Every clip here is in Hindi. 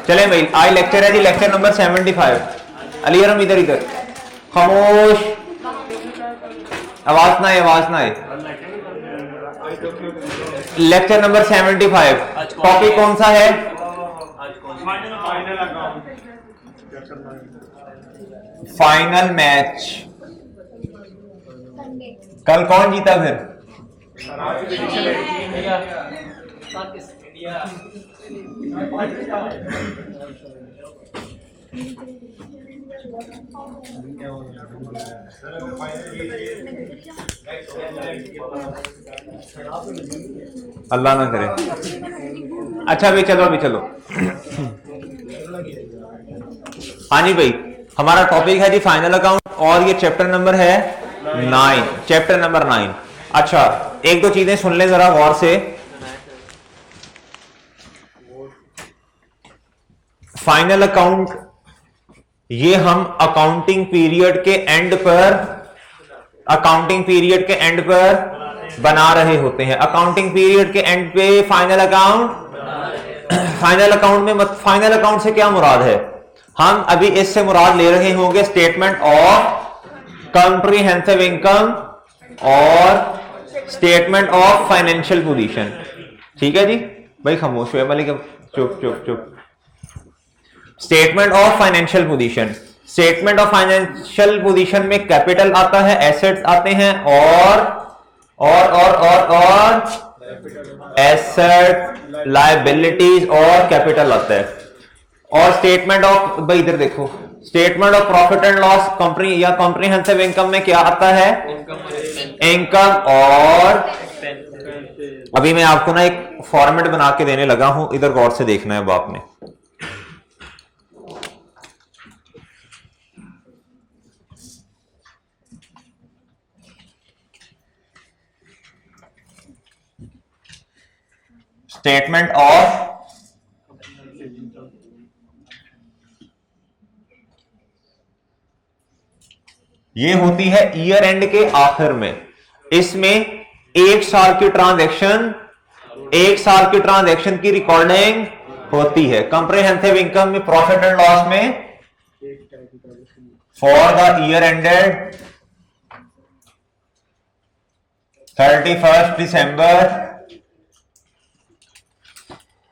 चले भाई, आज लेक्चर है जी, लेक्चर नंबर 75। अलीरम इधर इधर खामोश, आवाज ना आए, आवाज ना आए। Lecture number 75। टॉपिक कौन सा है? Final match. कल कौन जीता फिर? अल्लाह ना करे। अच्छा अभी चलो, अभी चलो। हाँ जी भाई, हमारा टॉपिक है जी फाइनल अकाउंट, और ये चैप्टर नंबर है 9, चैप्टर नंबर 9। अच्छा, एक दो चीजें सुन ले जरा गौर से। फाइनल अकाउंट ये हम अकाउंटिंग पीरियड के एंड पर, अकाउंटिंग पीरियड के एंड पर बना रहे होते हैं। अकाउंटिंग पीरियड के एंड पे फाइनल अकाउंट। फाइनल अकाउंट में फाइनल अकाउंट से क्या मुराद है? हम अभी इससे मुराद ले रहे होंगे स्टेटमेंट ऑफ कॉम्प्रिहेंसिव इनकम और स्टेटमेंट ऑफ फाइनेंशियल पोजीशन। ठीक है जी भाई, खामोश हुए मलिक, चुप चुप चुप। Statement of financial position. Statement of financial position में कैपिटल आता है, एसेट्स आते हैं, और एसेट, लायबिलिटीज और कैपिटल आता है। और स्टेटमेंट ऑफ, भाई इधर देखो, statement of profit and loss company या कॉम्प्रिहेंसिव इनकम में क्या आता है? इनकम। और अभी मैं आपको ना एक फॉर्मेट बना के देने लगा हूं, इधर गौर से देखना है अब आपने। स्टेटमेंट ऑफ ये होती है ईयर एंड के आखिर में। इसमें एक साल की ट्रांजैक्शन, एक साल की ट्रांजैक्शन की रिकॉर्डिंग होती है। कॉम्प्रिहेंसिव इनकम में, प्रॉफिट एंड लॉस में for the year ended 31 December.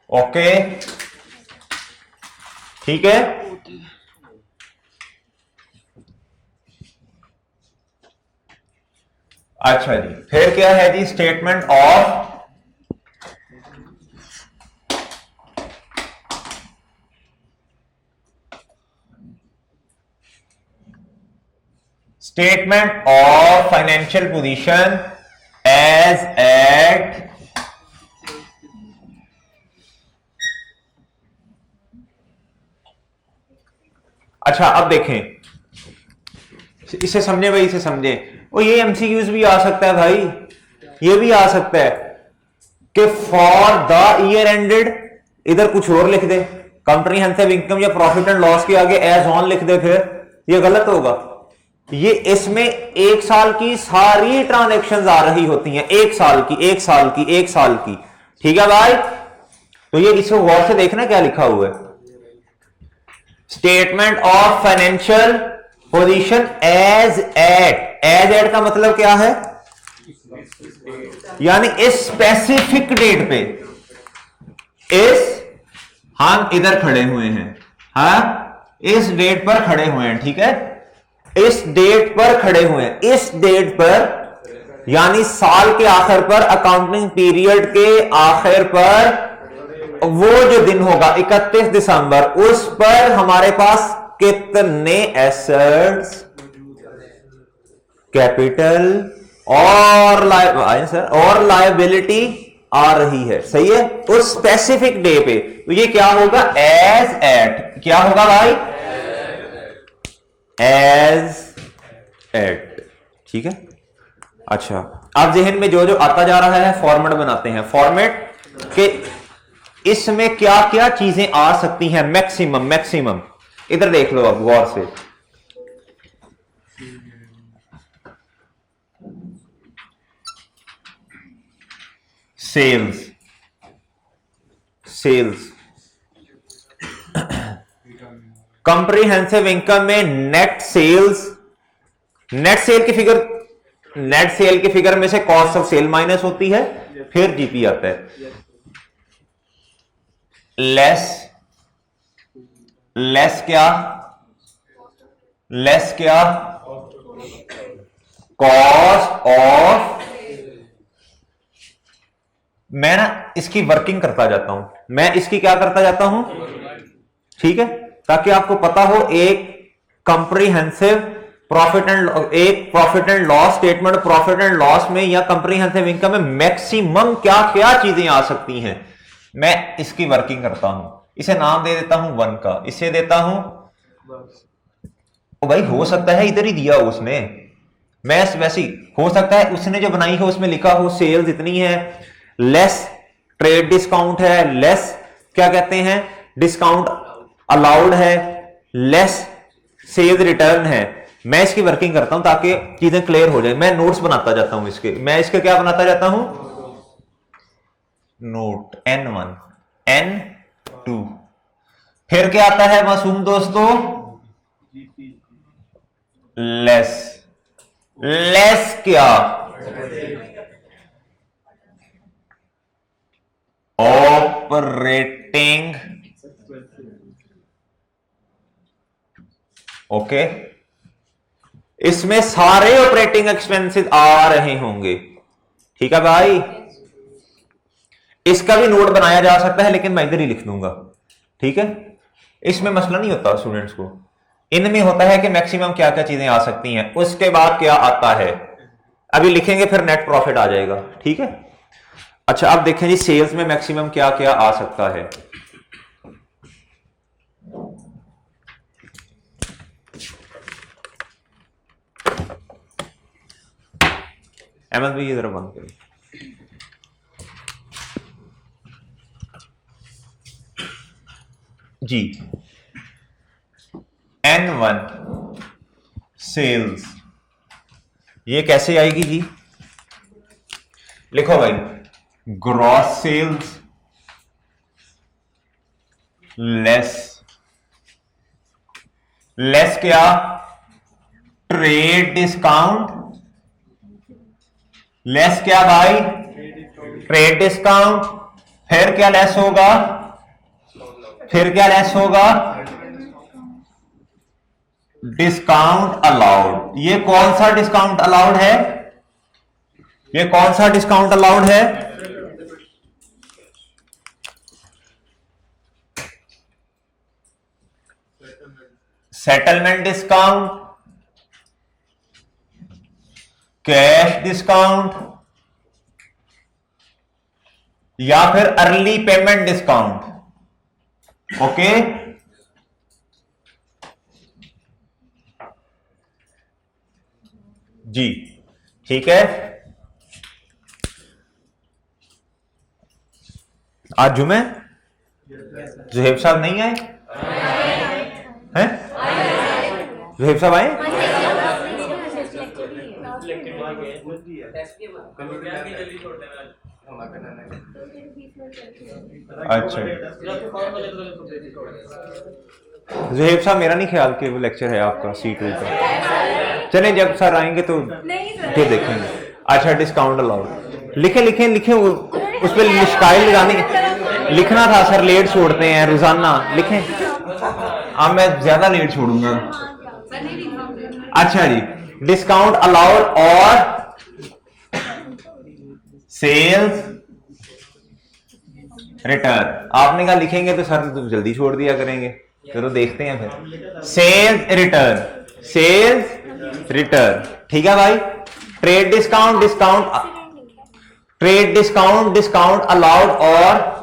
Okay, ठीक है। अच्छा जी, फिर क्या है जी? Statement of statement of financial position as at अच्छा अब देखें, इसे समझे भाई, इसे समझे। और ये एमसीक्यूज भी आ सकता है भाई, ये भी आ सकता है कि फॉर द ईयर एंडेड, इधर कुछ और लिख दे, कॉम्प्रिहेंसिव इनकम या प्रॉफिट एंड लॉस के आगे एज ऑन लिख दे, फिर ये गलत होगा। ये इसमें एक साल की सारी ट्रांजैक्शंस आ रही होती हैं, एक साल की, एक साल की, एक साल की। ठीक है भाई, तो ये इसको गौर से देखना क्या लिखा हुआ है। Statement of financial position as at का मतलब क्या है? यानी इस स्पेसिफिक डेट पे, हम इधर खड़े हुए हैं, हाँ इस डेट पर खड़े हुए हैं, ठीक है, इस डेट पर खड़े हुए हैं, इस डेट पर, यानी साल के आखिर पर, अकाउंटिंग पीरियड के आखिर पर, वो जो दिन होगा 31 दिसंबर, उस पर हमारे पास कितने एसेट्स, कैपिटल और लायबिलिटी आ रही है। सही है, उस स्पेसिफिक डे पे। तो ये क्या होगा? As at. क्या होगा भाई? As at. ठीक है। अच्छा, अब जहन में जो जो आता जा रहा है फॉर्मेट बनाते हैं। फॉर्मेट के इसमें क्या क्या चीजें आ सकती हैं? मैक्सिमम इधर देख लो अब गौर से। सेल्स कंप्रीहेंसिव इनकम में नेट सेल की फिगर में से कॉस्ट ऑफ सेल माइनस होती है, फिर जीपी आता है, लेस क्या कॉस्ट ऑफ। मैं ना इसकी वर्किंग करता जाता हूं, मैं इसकी क्या करता जाता हूं, ठीक है, ताकि आपको पता हो एक comprehensive profit and loss statement, profit and loss में या कंप्रीहेंसिव इनकम में मैक्सिमम क्या क्या चीजें आ सकती हैं। मैं इसकी वर्किंग करता हूं, इसे नाम दे देता हूं 1 का, इसे देता हूं, भाई हो सकता है इधर ही दिया हो उसने, मैं वैसी हो सकता है उसने जो बनाई है उसमें लिखा हो सेल्स इतनी है, लेस ट्रेड डिस्काउंट है, लेस क्या कहते हैं डिस्काउंट अलाउड है, लेस सेल्स रिटर्न है। मैं इसकी वर्किंग करता हूं ताकि चीजें क्लियर हो जाए। मैं नोट्स बनाता जाता हूं इसके, मैं इसके क्या बनाता जाता हूं, नोट N1 N2, फिर क्या आता है मासूम दोस्तों, लेस क्या ऑपरेटिंग, ओके, इसमें सारे ऑपरेटिंग एक्सपेंसेस आ रहे होंगे, ठीक है भाई। इसका भी नोट बनाया जा सकता है लेकिन मैं इधर ही लिख दूंगा, ठीक है, इसमें मसला नहीं होता स्टूडेंट्स को, इनमें होता है कि मैक्सिमम क्या क्या चीजें आ सकती हैं, उसके बाद क्या आता है अभी लिखेंगे, फिर नेट प्रॉफिट आ जाएगा, ठीक है। अच्छा अब देखें जी सेल्स में मैक्सिमम क्या क्या आ सकता है। अहमद भाई इधर बंद करें, जी N1 सेल्स, ये कैसे आएगी जी, लिखो भाई, ग्रॉस सेल्स लेस क्या ट्रेड डिस्काउंट, लेस क्या भाई ट्रेड डिस्काउंट, फिर क्या लेस होगा, डिस्काउंट अलाउड। ये कौन सा डिस्काउंट अलाउड है, सेटलमेंट डिस्काउंट, कैश डिस्काउंट या फिर अर्ली पेमेंट डिस्काउंट, ओके। जी ठीक है, आज जुमे जुहेब साहब नहीं आए हैं, जुहेब साहब आए, अच्छा जुहेब साहब मेरा नहीं ख्याल कि वो लेक्चर है आपका C2 का, चलें जब सर आएंगे तो फिर देखेंगे। अच्छा डिस्काउंट अलाउड, लिखे उस पर मुश्किल लगाने, लिखना था सर, लेट छोड़ते हैं रोजाना, लिखें, अब मैं ज्यादा लेट छोड़ूंगा। अच्छा जी डिस्काउंट अलाउड और सेल्स रिटर्न, आपने कहा लिखेंगे तो सर तो जल्दी छोड़ दिया करेंगे, चलो देखते हैं फिर। सेल्स रिटर्न ठीक है भाई। ट्रेड डिस्काउंट अलाउड, और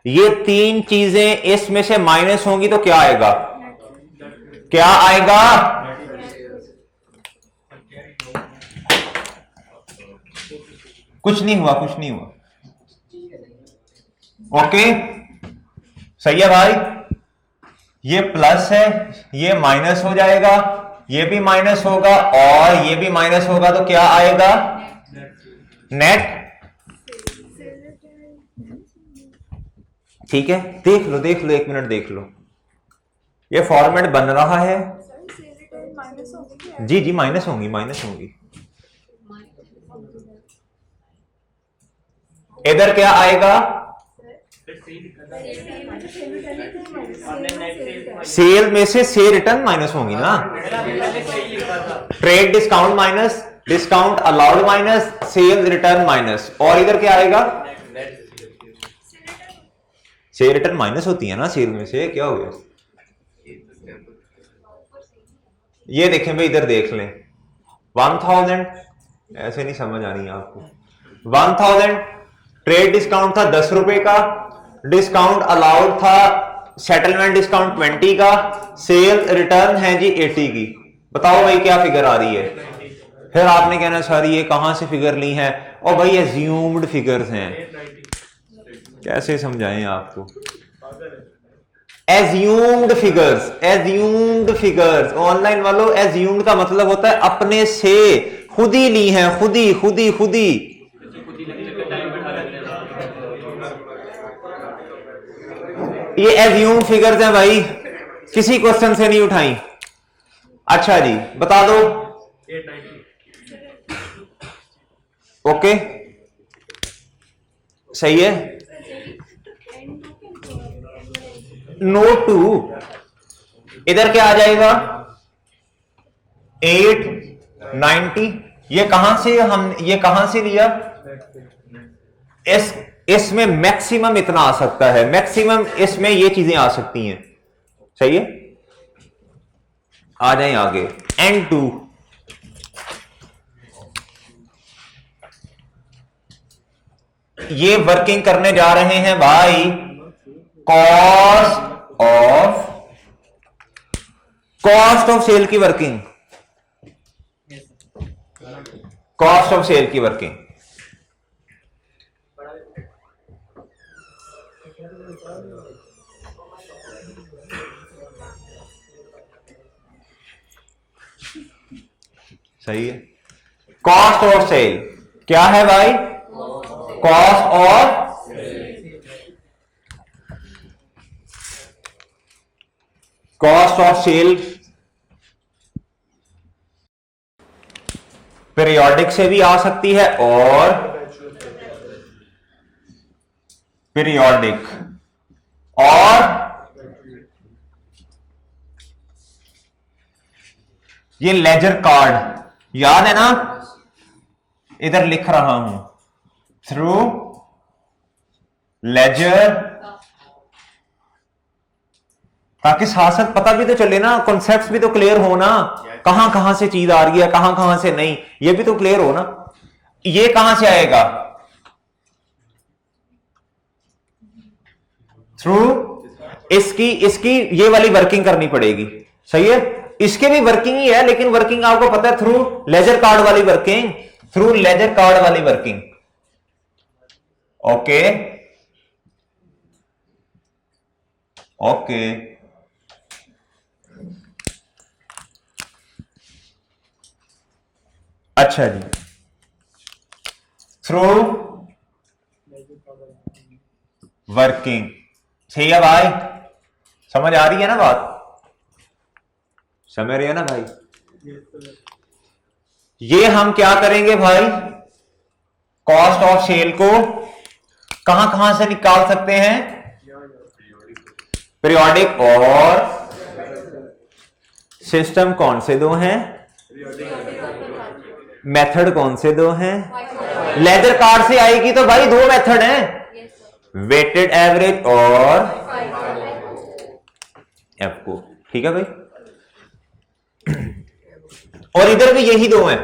ये तीन चीजें इसमें से माइनस होंगी तो क्या आएगा, कुछ नहीं हुआ ओके सही है भाई। ये प्लस है, ये माइनस हो जाएगा, ये भी माइनस होगा और ये भी माइनस होगा, तो क्या आएगा नेट। ठीक है देख लो 1 मिनट देख लो, ये फॉर्मेट बन रहा है माइनस होगी। जी जी, माइनस होंगी, माइनस होंगी। इधर क्या आएगा? सेल में से से रिटर्न माइनस होंगी ना। Trade discount minus, discount allowed minus, cell return minus, और इधर क्या आएगा? से रिटर्न माइनस होती है ना सेल में से, क्या हो गया? ये देखें भाई, इधर देख लें 1000, ऐसे नहीं समझ आ रही है आपको। 1000 ट्रेड डिस्काउंट था 10 रुपए का, डिस्काउंट अलाउड था, सेटलमेंट डिस्काउंट 20 का, सेल रिटर्न है जी 80 की। बताओ भाई क्या फिगर आ रही है? फिर आपने कहना सर ये कहां से फिगर ली है? और भाई एज्यूम्ड फिगर्स हैं, कैसे समझाएं आपको? Assumed figures, assumed figures online वालों, एज्यूम्ड का मतलब होता है अपने से, खुद ही ली है, खुद ही खुद ही खुद ही। ये एज्यूम्ड फिगर्स हैं भाई, किसी क्वेश्चन से नहीं उठाई। अच्छा जी बता दो। ओके सही है। नोट 2 इधर क्या आ जाएगा? 890। ये कहां से हम, ये कहां से लिया? इसमें मैक्सिमम इतना आ सकता है, मैक्सिमम इसमें ये चीजें आ सकती हैं। सही है, आ जाए आगे। N2 ये वर्किंग करने जा रहे हैं भाई, कॉस्ट ऑफ सेल की वर्किंग, कॉस्ट ऑफ सेल की वर्किंग। सही है। कॉस्ट ऑफ सेल क्या है भाई? Cost of cost of sale periodic से भी आ सकती है और पीरियोडिक और ये लेजर कार्ड याद है ना, इधर लिख रहा हूं थ्रू लेजर, ताकि साथ साथ पता भी तो चले ना, कॉन्सेप्ट्स भी तो क्लियर हो ना, कहां कहां से चीज आ रही है, कहां कहां से नहीं, ये भी तो क्लियर हो ना। ये कहां से आएगा? थ्रू इसकी इसकी ये वाली वर्किंग करनी पड़ेगी। सही है, इसके भी वर्किंग ही है, लेकिन वर्किंग आपको पता है थ्रू लेजर कार्ड वाली वर्किंग, थ्रू लेजर कार्ड वाली वर्किंग। ओके ओके अच्छा जी, थ्रू वर्किंग। सही है भाई, समझ आ रही है ना बात? समझ रहे हैं ना भाई? ये हम क्या करेंगे भाई, कॉस्ट ऑफ सेल को कहां कहां से निकाल सकते हैं? पीरियोडिक और सिस्टम कौन से दो हैं? मेथड कौन से दो हैं? लेजर कार्ड से आएगी तो भाई दो मेथड हैं, वेटेड एवरेज और एफ को। ठीक है भाई, और इधर भी यही दो हैं,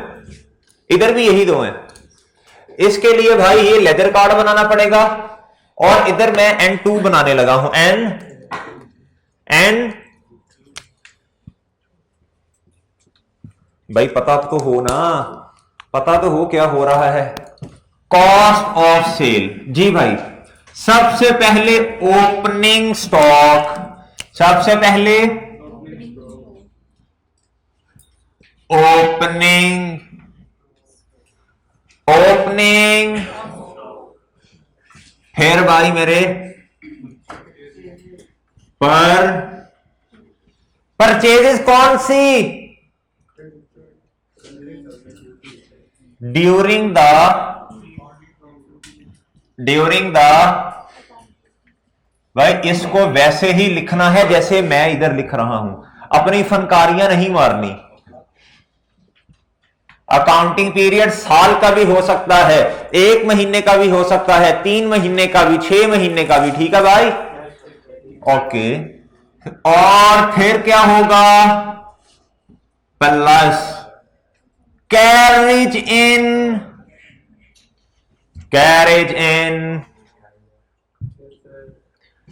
इधर भी यही दो हैं। इसके लिए भाई ये लेजर कार्ड बनाना पड़ेगा, और इधर मैं N2 बनाने लगा हूं, N भाई पता तो हो ना, पता तो हो क्या हो रहा है। कॉस्ट ऑफ सेल जी भाई, सबसे पहले ओपनिंग स्टॉक, सबसे पहले ओपनिंग ओपनिंग, फिर भाई मेरे पर परचेजेस कौन सी? ड्यूरिंग द भाई इसको वैसे ही लिखना है जैसे मैं इधर लिख रहा हूं, अपनी फनकारियां नहीं मारनी। अकाउंटिंग पीरियड साल का भी हो सकता है, 1 महीने का भी हो सकता है, 3 महीने का भी, 6 महीने का भी, ठीक है भाई? ओके, और फिर क्या होगा? प्लस कैरेज इन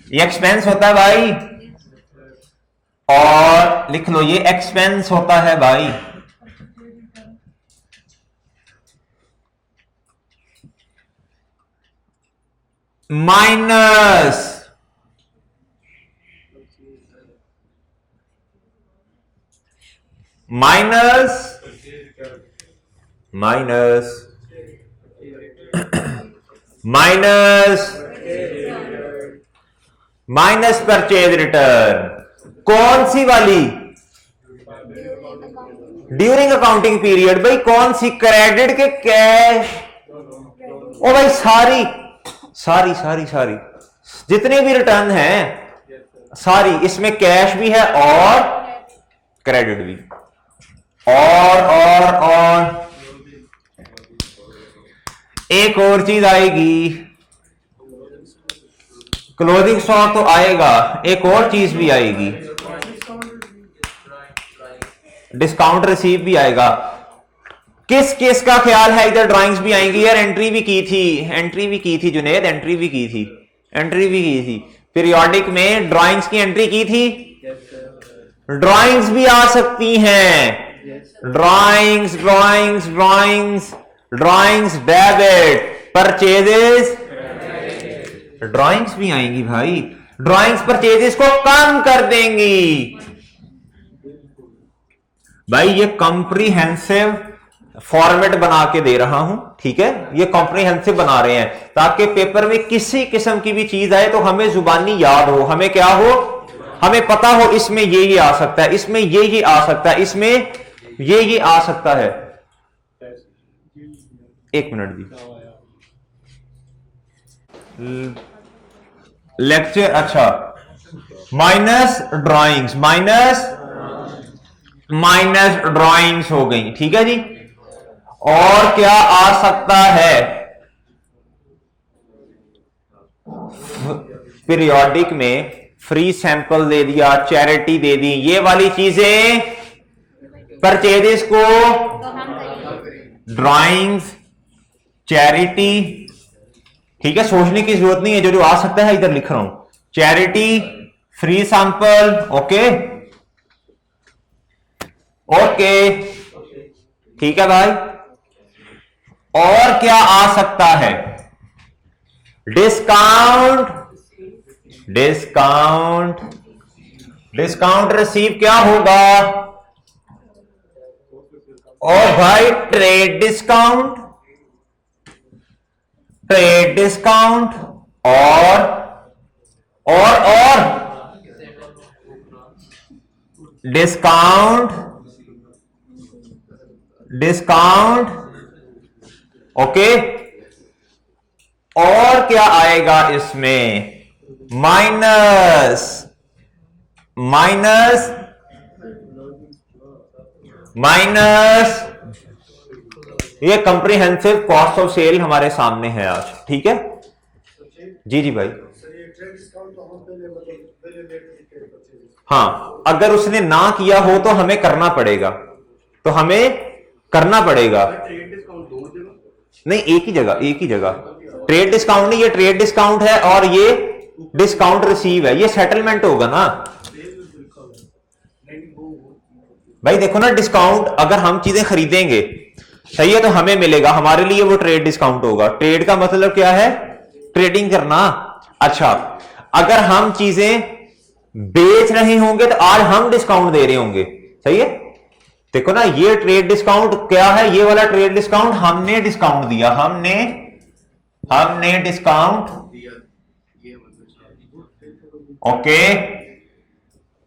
ये एक्सपेंस होता है भाई, और लिख लो ये एक्सपेंस होता है भाई। Minus minus purchase return. कौन सी वाली? During accounting period. भाई कौन सी? क्रेडिट के कैश। ओ भाई सारी जितने भी रिटर्न हैं सारी, इसमें कैश भी है और क्रेडिट भी, और एक और चीज आएगी, क्लोजिंग स्टॉक तो आएगा, एक और चीज भी आएगी, डिस्काउंट रिसीव भी आएगा। किस का ख्याल है? इधर ड्राइंग्स भी आएंगी यार, एंट्री भी की थी जुनेद, एंट्री भी की थी पीरियोडिक में, ड्राइंग्स की एंट्री की थी। ड्राइंग्स भी आ सकती हैं, ड्राइंग्स डेबिट, परचेजेस, ड्राइंग्स भी आएंगी भाई। ड्राइंग्स परचेजेस को कम कर देंगी भाई। ये कॉम्प्रिहेंसिव फॉर्मेट बना के दे रहा हूं, ठीक है? ये कॉम्प्रिहेंसिव बना रहे हैं ताकि पेपर में किसी किस्म की भी चीज आए तो हमें जुबानी याद हो, हमें क्या हो, हमें पता हो इसमें ये आ सकता है, इसमें ये आ सकता है, इसमें ये आ सकता है। एक मिनट जी, लेक्चर, अच्छा, माइनस ड्राइंग्स हो गई, ठीक है जी। और क्या आ सकता है? पीरियोडिक में फ्री सैंपल दे दिया, चैरिटी दे दी, ये वाली चीजें परचेजेस को ड्राइंग्स, चैरिटी, ठीक है? सोचने की जरूरत नहीं है, जो आ सकता है इधर लिख रहा हूं, चैरिटी, फ्री सैंपल, ओके, ठीक है भाई। और क्या आ सकता है? डिस्काउंट रिसीव क्या होगा? और भाई ट्रेड डिस्काउंट, और डिस्काउंट, ओके। और क्या आएगा इसमें? माइनस ये कंप्रीहेंसिव कॉस्ट ऑफ सेल हमारे सामने है आज, ठीक है जी भाई। हाँ, अगर उसने ना किया हो तो हमें करना पड़ेगा, नहीं, एक ही जगह ट्रेड डिस्काउंट नहीं, ये ट्रेड डिस्काउंट है और ये डिस्काउंट रिसीव है, ये सेटलमेंट होगा ना भाई। देखो ना, डिस्काउंट अगर हम चीजें खरीदेंगे, सही है, तो हमें मिलेगा, हमारे लिए वो ट्रेड डिस्काउंट होगा। ट्रेड का मतलब क्या है? ट्रेडिंग करना। अच्छा, अगर हम चीजें बेच रहे होंगे तो आज हम डिस्काउंट दे रहे होंगे, सही है। देखो ना, ये ट्रेड डिस्काउंट क्या है? ये वाला ट्रेड डिस्काउंट हमने डिस्काउंट दिया, हमने डिस्काउंट, ओके,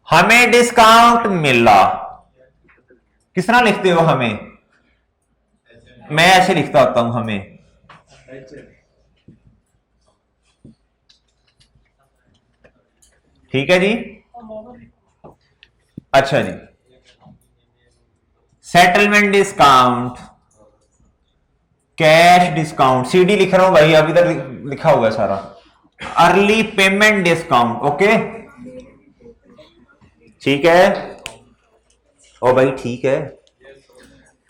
हमें डिस्काउंट मिला, किस तरह लिखते हो हमें? मैं ऐसे लिखता होता हूं हमें। ठीक है जी। अच्छा जी, settlement discount, cash discount, CD लिख रहा हूं भाई, अभी तक लिखा होगा सारा। अर्ली पेमेंट डिस्काउंट, ओके ठीक है। ओ भाई ठीक है,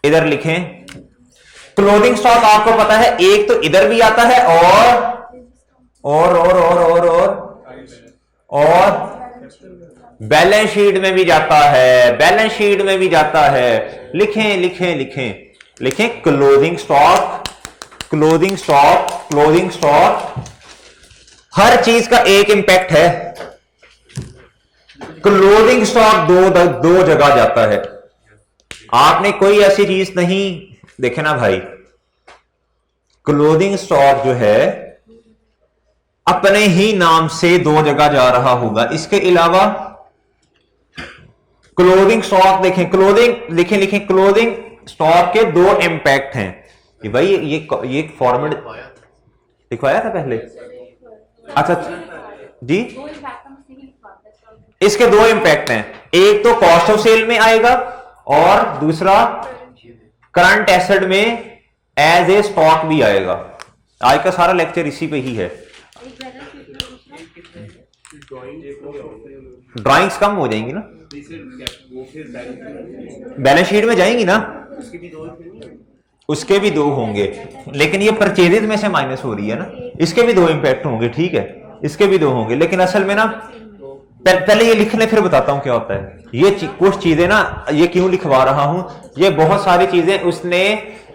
इधर लिखें क्लोथिंग स्टॉक। आपको पता है एक तो इधर भी आता है और बैलेंस शीट में भी जाता है, बैलेंस शीट में भी जाता है। लिखें लिखें लिखें लिखें clothing stock, clothing stock, clothing stock. हर चीज का एक इंपैक्ट है। क्लोथिंग स्टॉक दो जगह जाता है। आपने कोई ऐसी चीज नहीं देखे ना भाई, क्लोथिंग स्टॉक जो है अपने ही नाम से दो जगह जा रहा होगा। इसके अलावा क्लोथिंग स्टॉक देखें, क्लोथिंग लिखें लिखें क्लोथिंग स्टॉक के दो इंपैक्ट हैं कि भाई ये फॉर्मेट लिखवाया था पहले। अच्छा जी, इसके दो इंपैक्ट हैं, एक तो कॉस्ट ऑफ सेल में आएगा और दूसरा करंट एसेट में एज ए स्टॉक भी आएगा। आज का सारा लेक्चर इसी पे ही है। ड्राइंग्स कम हो जाएंगी ना, बैलेंस शीट में जाएंगी ना, उसके भी दो होंगे, लेकिन ये परचेजेज में से माइनस हो रही है ना, इसके भी दो इंपैक्ट होंगे। ठीक है, इसके भी दो होंगे, लेकिन असल में ना पहले ये लिख ले फिर बताता हूं क्या होता है। ये कुछ चीजें ना, ये क्यों लिखवा रहा हूं, ये बहुत सारी चीजें उसने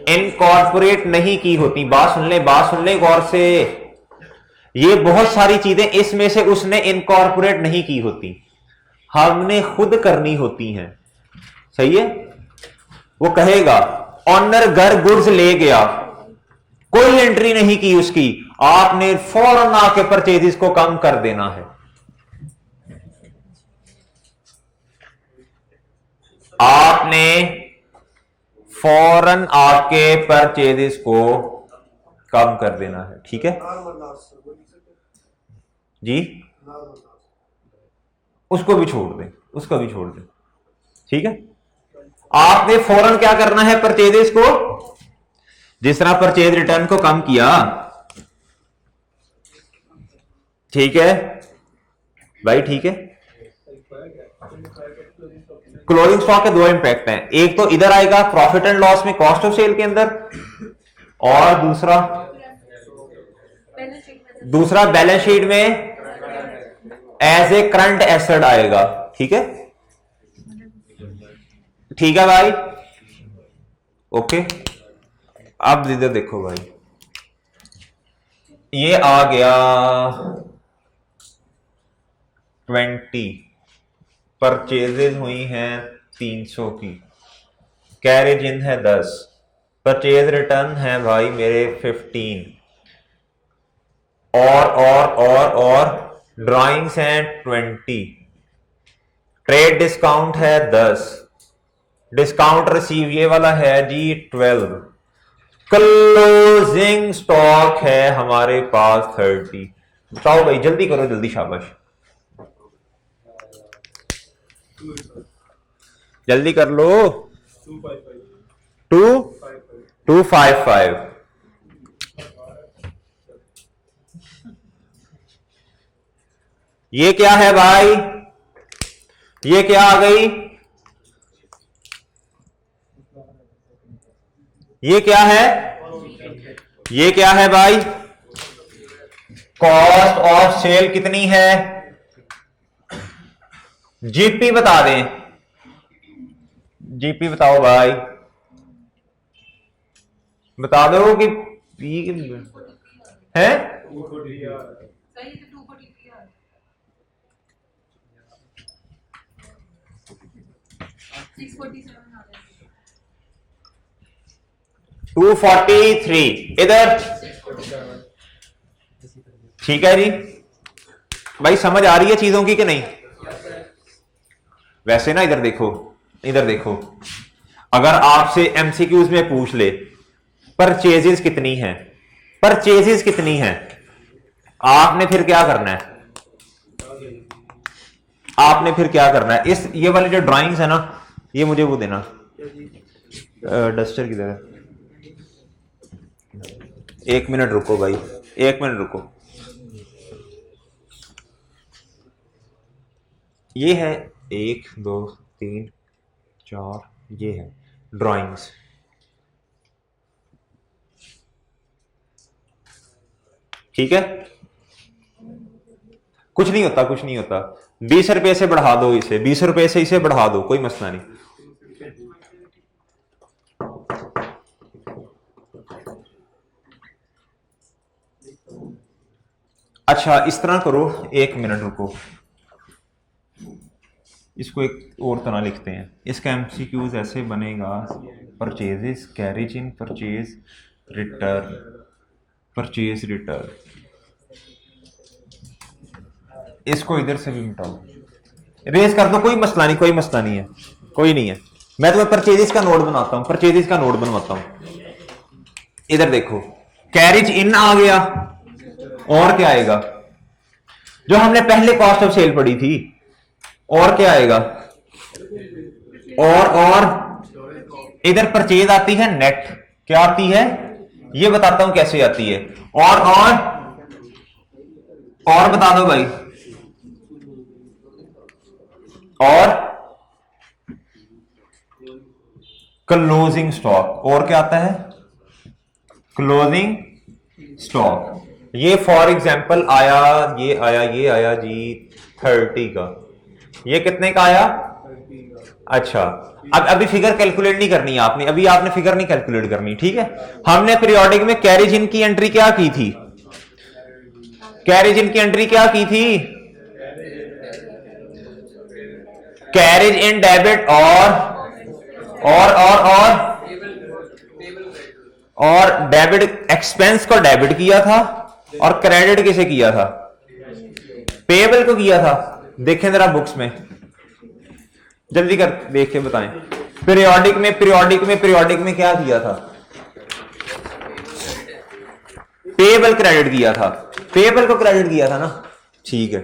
इनकॉर्पोरेट नहीं की होती। बात सुन ले गौर से, ये बहुत सारी चीजें इसमें से उसने इनकॉर्पोरेट नहीं की होती, हमने खुद करनी होती हैं। सही है। वो कहेगा ऑनर घर गुड्स ले गया, कोई एंट्री नहीं की उसकी, आपने फौरन आके परचेजेस को कम कर देना है। आपने फौरन आके परचेजेस को कम कर देना है। ठीक है जी, उसको भी छोड़ दें, उसको भी छोड़ दें। ठीक है, आपने फौरन क्या करना है, परचेजेस को, जिस तरह परचेज रिटर्न को कम किया। ठीक है भाई, ठीक है। क्लोजिंग स्टॉक के दो इंपैक्ट हैं, एक तो इधर आएगा प्रॉफिट एंड लॉस में कॉस्ट ऑफ सेल के अंदर, और दूसरा बैलेंस शीट में एज ए करंट एसेट आएगा। ठीक है, ठीक है भाई, ओके। अब इधर देखो भाई, ये आ गया 20, परचेजेज हुई हैं 300 की, कैरेज इन है 10, परचेज रिटर्न है भाई मेरे 15, और ड्राइंग्स हैं 20, ट्रेड डिस्काउंट है 10, डिस्काउंट रिसीव ये वाला है जी 12, क्लोजिंग स्टॉक है हमारे पास 30। बताओ भाई, जल्दी करो, जल्दी, शाबाश, जल्दी कर लो। 255। ये क्या है भाई, ये क्या आ गई, ये क्या है, ये क्या है भाई, कॉस्ट ऑफ सेल कितनी है, जीपी बता दें, जीपी बताओ भाई, बता दो कि पी है, 243 इधर। ठीक है जी भाई, समझ आ रही है चीजों की कि नहीं? वैसे ना, इधर देखो, इधर देखो, अगर आपसे एमसीक्यूज में पूछ ले परचेजेस कितनी है, परचेजेस कितनी है, आपने फिर क्या करना है, आपने फिर क्या करना है, इस ये वाली जो ड्राइंग्स है ना, ये मुझे वो देना, डस्टर किधर है, 1 मिनट रुको भाई, 1 मिनट रुको। ये है 1 2 3 4, ये है ड्राइंग्स। ठीक है, कुछ नहीं होता, कुछ नहीं होता, 20 रुपए से बढ़ा दो इसे, 20 रुपए से इसे बढ़ा दो, कोई मसला नहीं। अच्छा इस तरह करो, 1 मिनट रुको, इसको एक और तरह लिखते हैं, इसका एमसीक्यूज ऐसे बनेगा, परचेजेस, कैरेज इन, परचेज रिटर्न, परचेज रिटर्न। इसको इधर से भी मिटाओ, रेज कर दो, कोई मसला नहीं, कोई मसला नहीं है, कोई नहीं है। मैं तुम्हें परचेजेस का नोट बनाता हूं, परचेजेस का नोट बनवाता हूं। इधर देखो, कैरेज इन आ गया, और क्या आएगा, जो हमने पहले कॉस्ट ऑफ सेल पढ़ी थी, और क्या आएगा, और इधर परचेज आती है नेट, क्या आती है, ये बताता हूं कैसे आती है, और बता दो भाई, और क्लोजिंग स्टॉक, और क्या आता है, क्लोजिंग स्टॉक। ये फॉर एग्जांपल आया, ये आया जी 30 का, ये कितने का आया, अच्छा अब अभी फिगर कैलकुलेट नहीं करनी है आपने, अभी आपने फिगर नहीं कैलकुलेट करनी, ठीक है। हमने पीरियोडिक में कैरेज इन की एंट्री क्या की थी, कैरेज इन की एंट्री क्या की थी, कैरेज इन डेबिट और डेबिट एक्सपेंस को डेबिट किया था, और क्रेडिट किसे किया था, पेएबल को किया था। देखें जरा बुक्स में, जल्दी कर देख के बताएं, पीरियोडिक में क्या किया था, पेएबल क्रेडिट किया था, पेएबल को क्रेडिट किया था ना, ठीक है।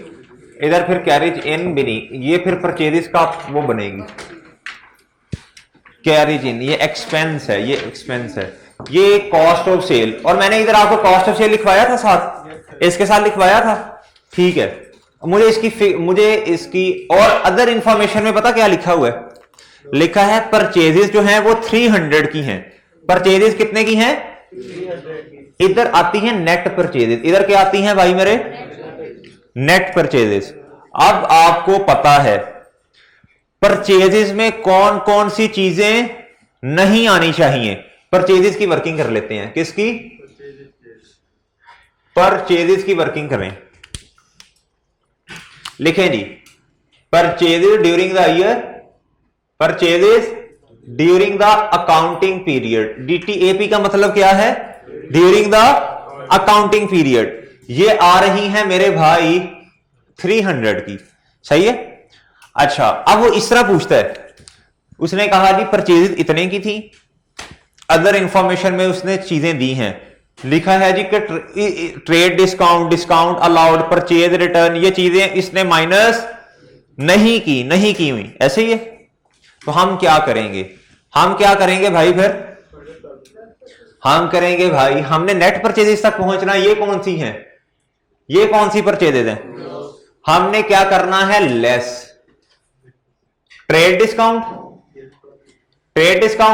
इधर फिर कैरेज इन बनी, ये फिर परचेजेस का वो बनेगी, कैरेज इन, ये एक्सपेंस है, ये एक्सपेंस है, ये कॉस्ट ऑफ सेल, और मैंने इधर आपको कॉस्ट ऑफ सेल लिखवाया था साथ, इसके साथ लिखवाया था, ठीक है। मुझे इसकी और अदर इंफॉर्मेशन में पता क्या लिखा हुआ है, लिखा है परचेजेस जो हैं वो 300 की हैं, परचेजेस कितने की हैं, इधर आती है नेट परचेजेस, इधर क्या आती हैं भाई मेरे, नेट परचेजेस। अब आपको पता है परचेजेस में कौन कौन सी चीजें नहीं आनी चाहिए, परचेजेस की वर्किंग कर लेते हैं, किसकी, परचेजेस की वर्किंग करें। लिखें जी, purchases during the year, purchases during the accounting period, DTAP का मतलब क्या है, ड्यूरिंग द अकाउंटिंग पीरियड। ये आ रही है मेरे भाई 300 की, सही है। अच्छा अब वो इस तरह पूछता है, उसने कहा जी परचेजेस इतने की थी, अदर इंफॉर्मेशन में उसने चीजें दी हैं, लिखा है जी कि trade discount, discount allowed, purchase return, ये चीजें इसने माइनस नहीं की हुई, ऐसे ही है। तो हम क्या करेंगे भाई, फिर हम करेंगे भाई, हमने नेट परचेजेस तक पहुंचना, ये कौन सी है, ये कौन सी परचेजेस है, हमने क्या करना है, लेस ट्रेड डिस्काउंट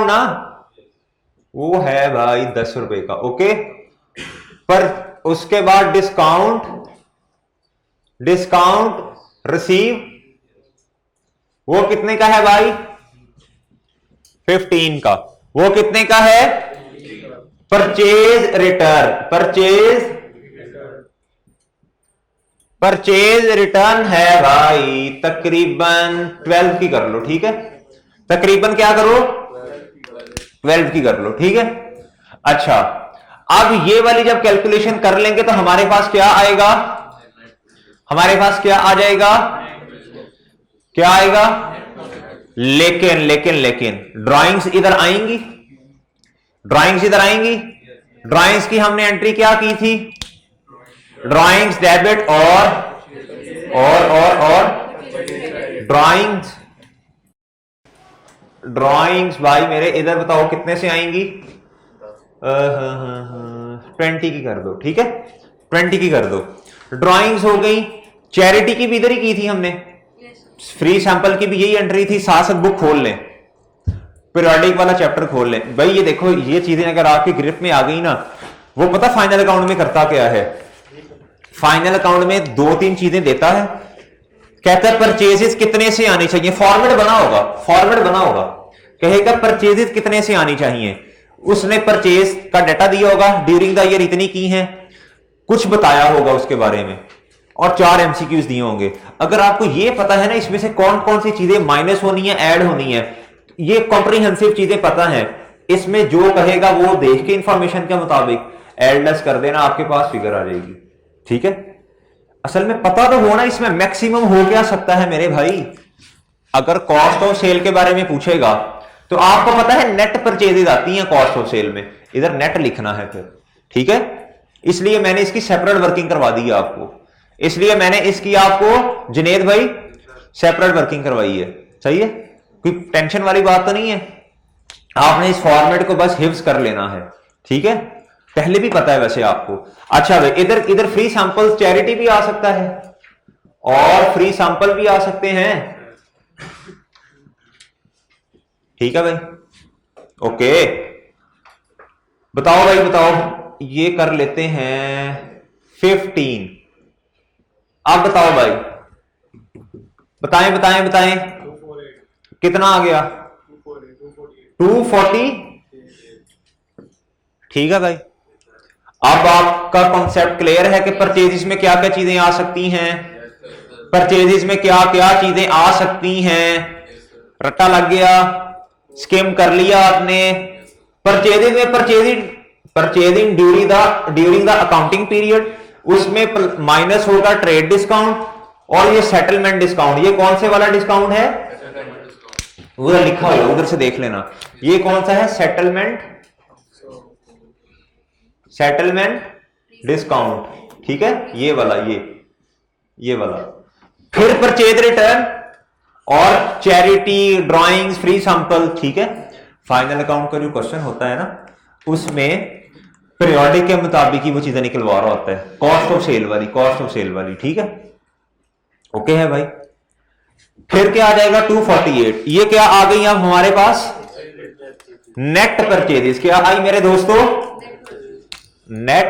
ना, वो है भाई 10 रुपए का, ओके। पर उसके बाद डिस्काउंट रिसीव, वो कितने का है भाई, 15 का, वो कितने का है, परचेज रिटर्न है भाई तकरीबन 12 की कर लो, ठीक है, तकरीबन क्या करो, 12 की कर लो, ठीक है। अच्छा अब ये वाली जब कैलकुलेशन कर लेंगे तो हमारे पास क्या आएगा, हमारे पास क्या आ जाएगा, क्या आएगा, लेकिन लेकिन लेकिन ड्राइंग्स इधर आएंगी, ड्राइंग्स इधर आएंगी। ड्राइंग्स की हमने एंट्री क्या की थी? ड्राइंग्स डेबिट और ड्राइंग्स, ड्राइंग्स भाई मेरे इधर बताओ कितने से आएंगी? 20 की कर दो, ठीक है, 20 की कर दो। ड्राइंग्स हो गई। चैरिटी की भी इधर ही की थी हमने, फ्री सैंपल की भी यही एंट्री थी। साथ साथ बुक खोल लें, पीरियोडिक वाला चैप्टर खोल लें भाई। ये देखो, ये चीजें अगर आपकी ग्रिप में आ गई ना, वो पता फाइनल अकाउंट में करता क्या है? फाइनल अकाउंट में 2-3 चीजें देता है, कहता है परचेजेस कितने से आनी चाहिए। फॉर्मेट बना होगा, फॉर्मेट बना होगा, कहेगा परचेजेस कितने से आनी चाहिए। उसने परचेज का डाटा दिया होगा, ड्यूरिंग द ईयर इतनी की है, कुछ बताया होगा उसके बारे में, और 4 एमसीक्यूज दिए होंगे। अगर आपको ये पता है ना इसमें से कौन कौन सी चीजें माइनस होनी है, ऐड होनी है, ये कॉम्प्रिहेंसिव चीजें पता है, इसमें जो कहेगा वो देख के इंफॉर्मेशन के मुताबिक ऐड लेस कर देना, आपके पास फिगर आ जाएगी। ठीक है, असल में पता तो होना इसमें मैक्सिमम हो क्या सकता है मेरे भाई। अगर कॉस्ट ऑफ सेल के बारे में पूछेगा तो आपको पता है नेट परचेजेज आती हैं कॉस्ट ऑफ सेल में, इधर नेट लिखना है फिर। ठीक है, इसलिए मैंने इसकी सेपरेट वर्किंग करवा दी है आपको, इसलिए मैंने इसकी आपको जुनेद भाई सेपरेट वर्किंग करवाई है। सही है, कोई टेंशन वाली बात तो नहीं है। आपने इस फॉर्मेट को बस हिफ्ज कर लेना है। ठीक है, पहले भी पता है वैसे आपको। अच्छा भाई, इधर इधर फ्री सैंपल चैरिटी भी आ सकता है और फ्री सैंपल भी आ सकते हैं। ठीक है भाई, ओके, बताओ भाई बताओ, ये कर लेते हैं 15। आप बताओ भाई, बताएं बताएं बताएं, कितना आ गया? 240। ठीक है भाई, अब आपका कॉन्सेप्ट क्लियर है कि परचेजिस में क्या क्या चीजें आ सकती हैं, परचेजिस में क्या क्या चीजें आ सकती हैं। रट्टा लग गया, स्किम कर लिया आपने। परचेजिंग में purchasing during the accounting period, उसमें माइनस होगा ट्रेड डिस्काउंट और ये सेटलमेंट डिस्काउंट। ये कौन से वाला डिस्काउंट है? उधर लिखा हुआ, उधर से देख लेना। ये कौन सा है? Settlement discount. ठीक है, ये वाला, ये वाला। फिर परचेज रिटर्न और चैरिटी, ड्राइंग्स, फ्री सैंपल। ठीक है, फाइनल अकाउंट का जो क्वेश्चन होता है ना, उसमें पीरियोडिक के मुताबिक ही वो चीजें निकलवा रहा होता है, कॉस्ट ऑफ सेल वाली। ठीक है, ओके है भाई। फिर क्या आ जाएगा? 248। ये क्या आ गई अब हमारे पास? Net purchases. क्या आई मेरे दोस्तों? Net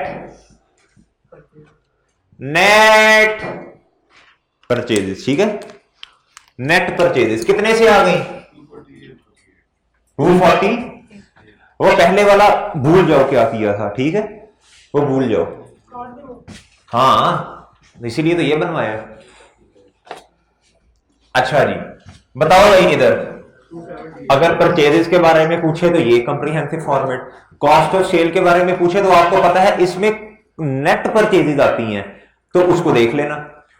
purchases. ठीक है, नेट परचेजेस कितने से आ गई? 240। वो पहले वाला भूल जाओ क्या किया था, ठीक है, वो भूल जाओ। हाँ, इसीलिए तो ये बनवाया। अच्छा जी, बताओ भाई, इधर अगर परचेजेस के बारे में पूछे तो ये comprehensive format, cost of sale के बारे में पूछे तो आपको पता है इसमें नेट परचेजेस आती हैं, तो उसको देख लेना।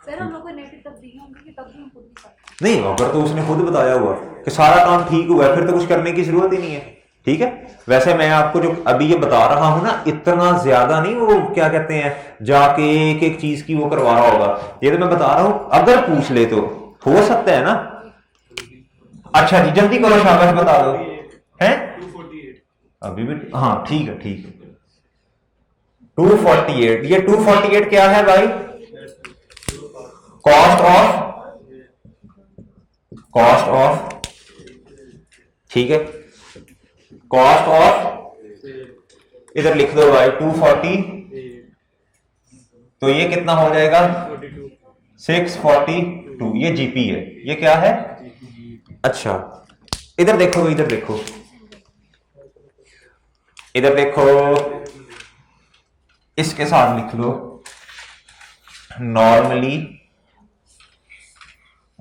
सर हम लोग को नेट तब दी होंगी कि तब भी हम खुद भी करते नहीं, अगर तो उसने खुद बताया हुआ कि सारा काम ठीक हुआ है, फिर तो कुछ करने की जरूरत ही नहीं है। ठीक है, वैसे मैं आपको जो अभी ये बता रहा हूं ना, इतना ज्यादा नहीं वो क्या कहते हैं जाके एक एक चीज की वो करवा रहा होगा। ये तो मैं बता रहा हूं, अगर पूछ ले तो हो सकता है ना। अच्छा जी, जल्दी करो, शाबाश, बता दो। हैं? अभी भी? हाँ, ठीक है, ठीक है। 248। ये 248 क्या है भाई? कॉस्ट ऑफ, ठीक है, कॉस्ट ऑफ, इधर लिख दो भाई 240। तो ये कितना हो जाएगा? 642। ये जीपी है, ये क्या है? अच्छा, इधर देखो, इधर देखो, इधर देखो, इसके साथ लिख लो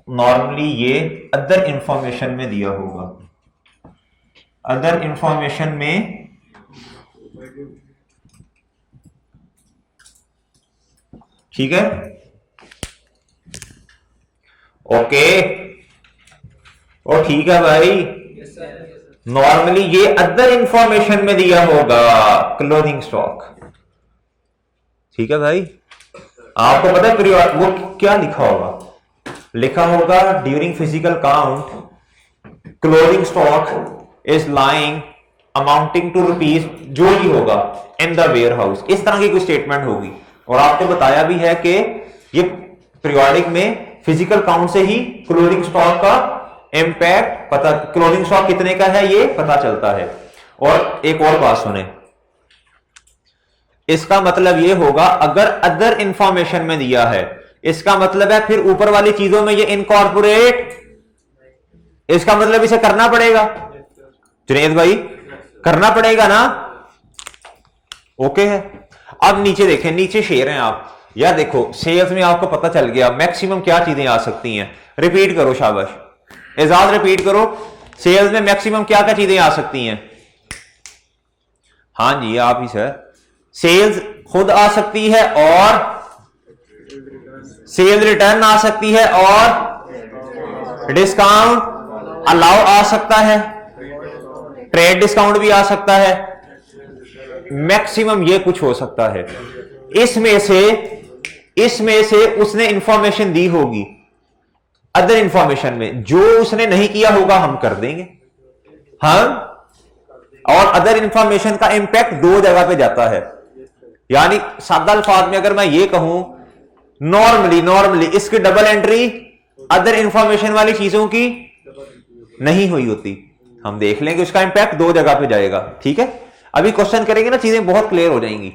नॉर्मली ये अदर इंफॉर्मेशन में दिया होगा, अदर इंफॉर्मेशन में। ठीक है, ओके, और ठीक है भाई, नॉर्मली ये अदर इंफॉर्मेशन में दिया होगा क्लोजिंग स्टॉक। ठीक है भाई, आपको पता है वो क्या लिखा होगा? लिखा होगा during physical count closing stock is lying amounting to rupees, जो भी होगा, इन द वेयर हाउस। इस तरह की कोई स्टेटमेंट होगी। और आपको बताया भी है कि ये पीरियोडिक में फिजिकल काउंट से ही क्लोजिंग स्टॉक का इंपैक्ट पता, क्लोजिंग स्टॉक कितने का है ये पता चलता है। और एक और बात सुने, इसका मतलब ये होगा अगर अदर इंफॉर्मेशन में दिया है, इसका मतलब है फिर ऊपर वाली चीजों में ये इनकॉर्पोरेट, इसका मतलब इसे करना पड़ेगा। जुनेद भाई करना पड़ेगा ना? ओके है। अब नीचे देखें, नीचे शेयर हैं आप, या देखो सेल्स में आपको पता चल गया मैक्सिमम क्या चीजें आ सकती हैं। रिपीट करो, शाबाश एजाज, रिपीट करो। सेल्स में मैक्सिमम क्या क्या चीजें आ सकती हैं? हाँ जी आप ही सर। सेल्स खुद आ सकती है, और सेल रिटर्न आ सकती है, और डिस्काउंट अलाउ आ सकता है, ट्रेड डिस्काउंट भी आ सकता है। मैक्सिमम ये कुछ हो सकता है। इसमें से उसने इंफॉर्मेशन दी होगी अदर इंफॉर्मेशन में, जो उसने नहीं किया होगा हम कर देंगे हम। और अदर इंफॉर्मेशन का इंपैक्ट दो जगह पे जाता है। यानी सादा अल्फाज में अगर मैं ये कहूं, नॉर्मली इसकी डबल एंट्री अदर इंफॉर्मेशन वाली चीजों की नहीं हुई होती। हम देख लेंगे उसका इंपैक्ट दो जगह पे जाएगा। ठीक है, अभी क्वेश्चन करेंगे ना, चीजें बहुत क्लियर हो जाएंगी।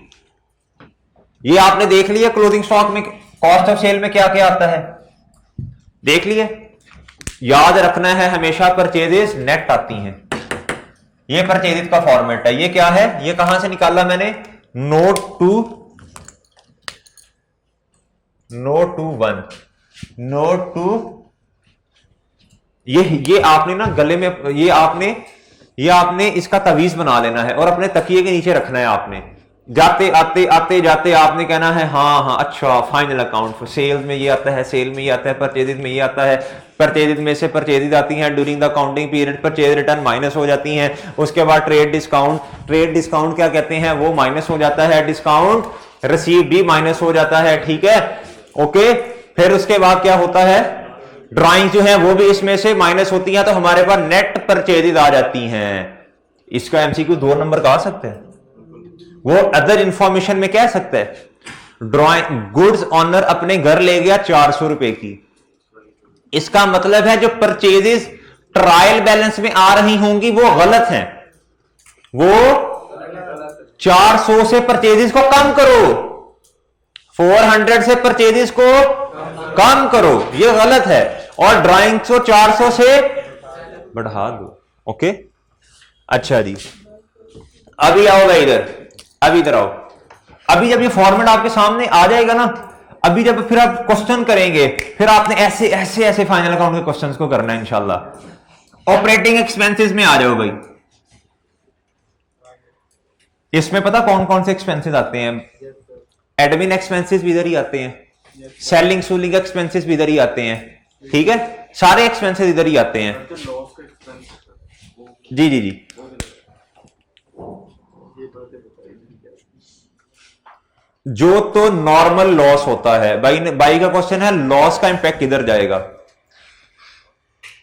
ये आपने देख लिया क्लोजिंग स्टॉक में कॉस्ट ऑफ सेल में क्या क्या आता है, देख लिए। याद रखना है हमेशा परचेजेस नेट आती हैं। ये परचेजेस का फॉर्मेट है। ये क्या है, ये कहां से निकाला मैंने? Note to 1, note to. ये आपने ना गले में, ये आपने इसका तवीज बना लेना है और अपने तकिए के नीचे रखना है। आपने जाते आते जाते आपने कहना है हाँ अच्छा, फाइनल अकाउंट फॉर सेल्स में ये आता है, सेल में ये आता है, परचेजेज में ये आता है, परचेजेज में से परचेजेज आती हैं during the counting period, purchase return minus हो जाती हैं। उसके बाद ट्रेड डिस्काउंट क्या कहते हैं, वो माइनस हो जाता है, डिस्काउंट रिसीव भी माइनस हो जाता है। ठीक है, ओके। फिर उसके बाद क्या होता है, ड्राइंग जो है वो भी इसमें से माइनस होती हैं, तो हमारे पास नेट परचेजेज आ जाती हैं। इसका एमसीक्यू 2 नंबर का आ सकता है। वो अदर इंफॉर्मेशन में कह सकता है, ड्राइंग गुड्स ऑनर अपने घर ले गया 400 रुपए की। इसका मतलब है जो परचेजेस ट्रायल बैलेंस में आ रही होंगी वो गलत हैं। वो 400 से परचेजेस को कम करो, 400 से परचेजेस को कम करो, ये गलत है। और ड्राइंग को 400 से बढ़ा दो। ओके, अच्छा जी, अभी आओगा इधर, अभी इधर आओ। अभी जब ये फॉर्मेट आपके सामने आ जाएगा ना, अभी जब फिर आप क्वेश्चन करेंगे, फिर आपने ऐसे ऐसे ऐसे फाइनल अकाउंट के क्वेश्चंस को करना है इंशाल्लाह। ऑपरेटिंग एक्सपेंसेस में आ जाओ भाई। इसमें पता कौन कौन से एक्सपेंसेस आते हैं? एडमिन एक्सपेंसेस भी इधर ही आते हैं, सेलिंग सूलिंग एक्सपेंसेस भी इधर ही आते हैं। ठीक है, सारे एक्सपेंसेस इधर ही आते हैं। जी जी जी, जो तो नॉर्मल लॉस होता है बाई का क्वेश्चन है, लॉस का इंपैक्ट किधर जाएगा?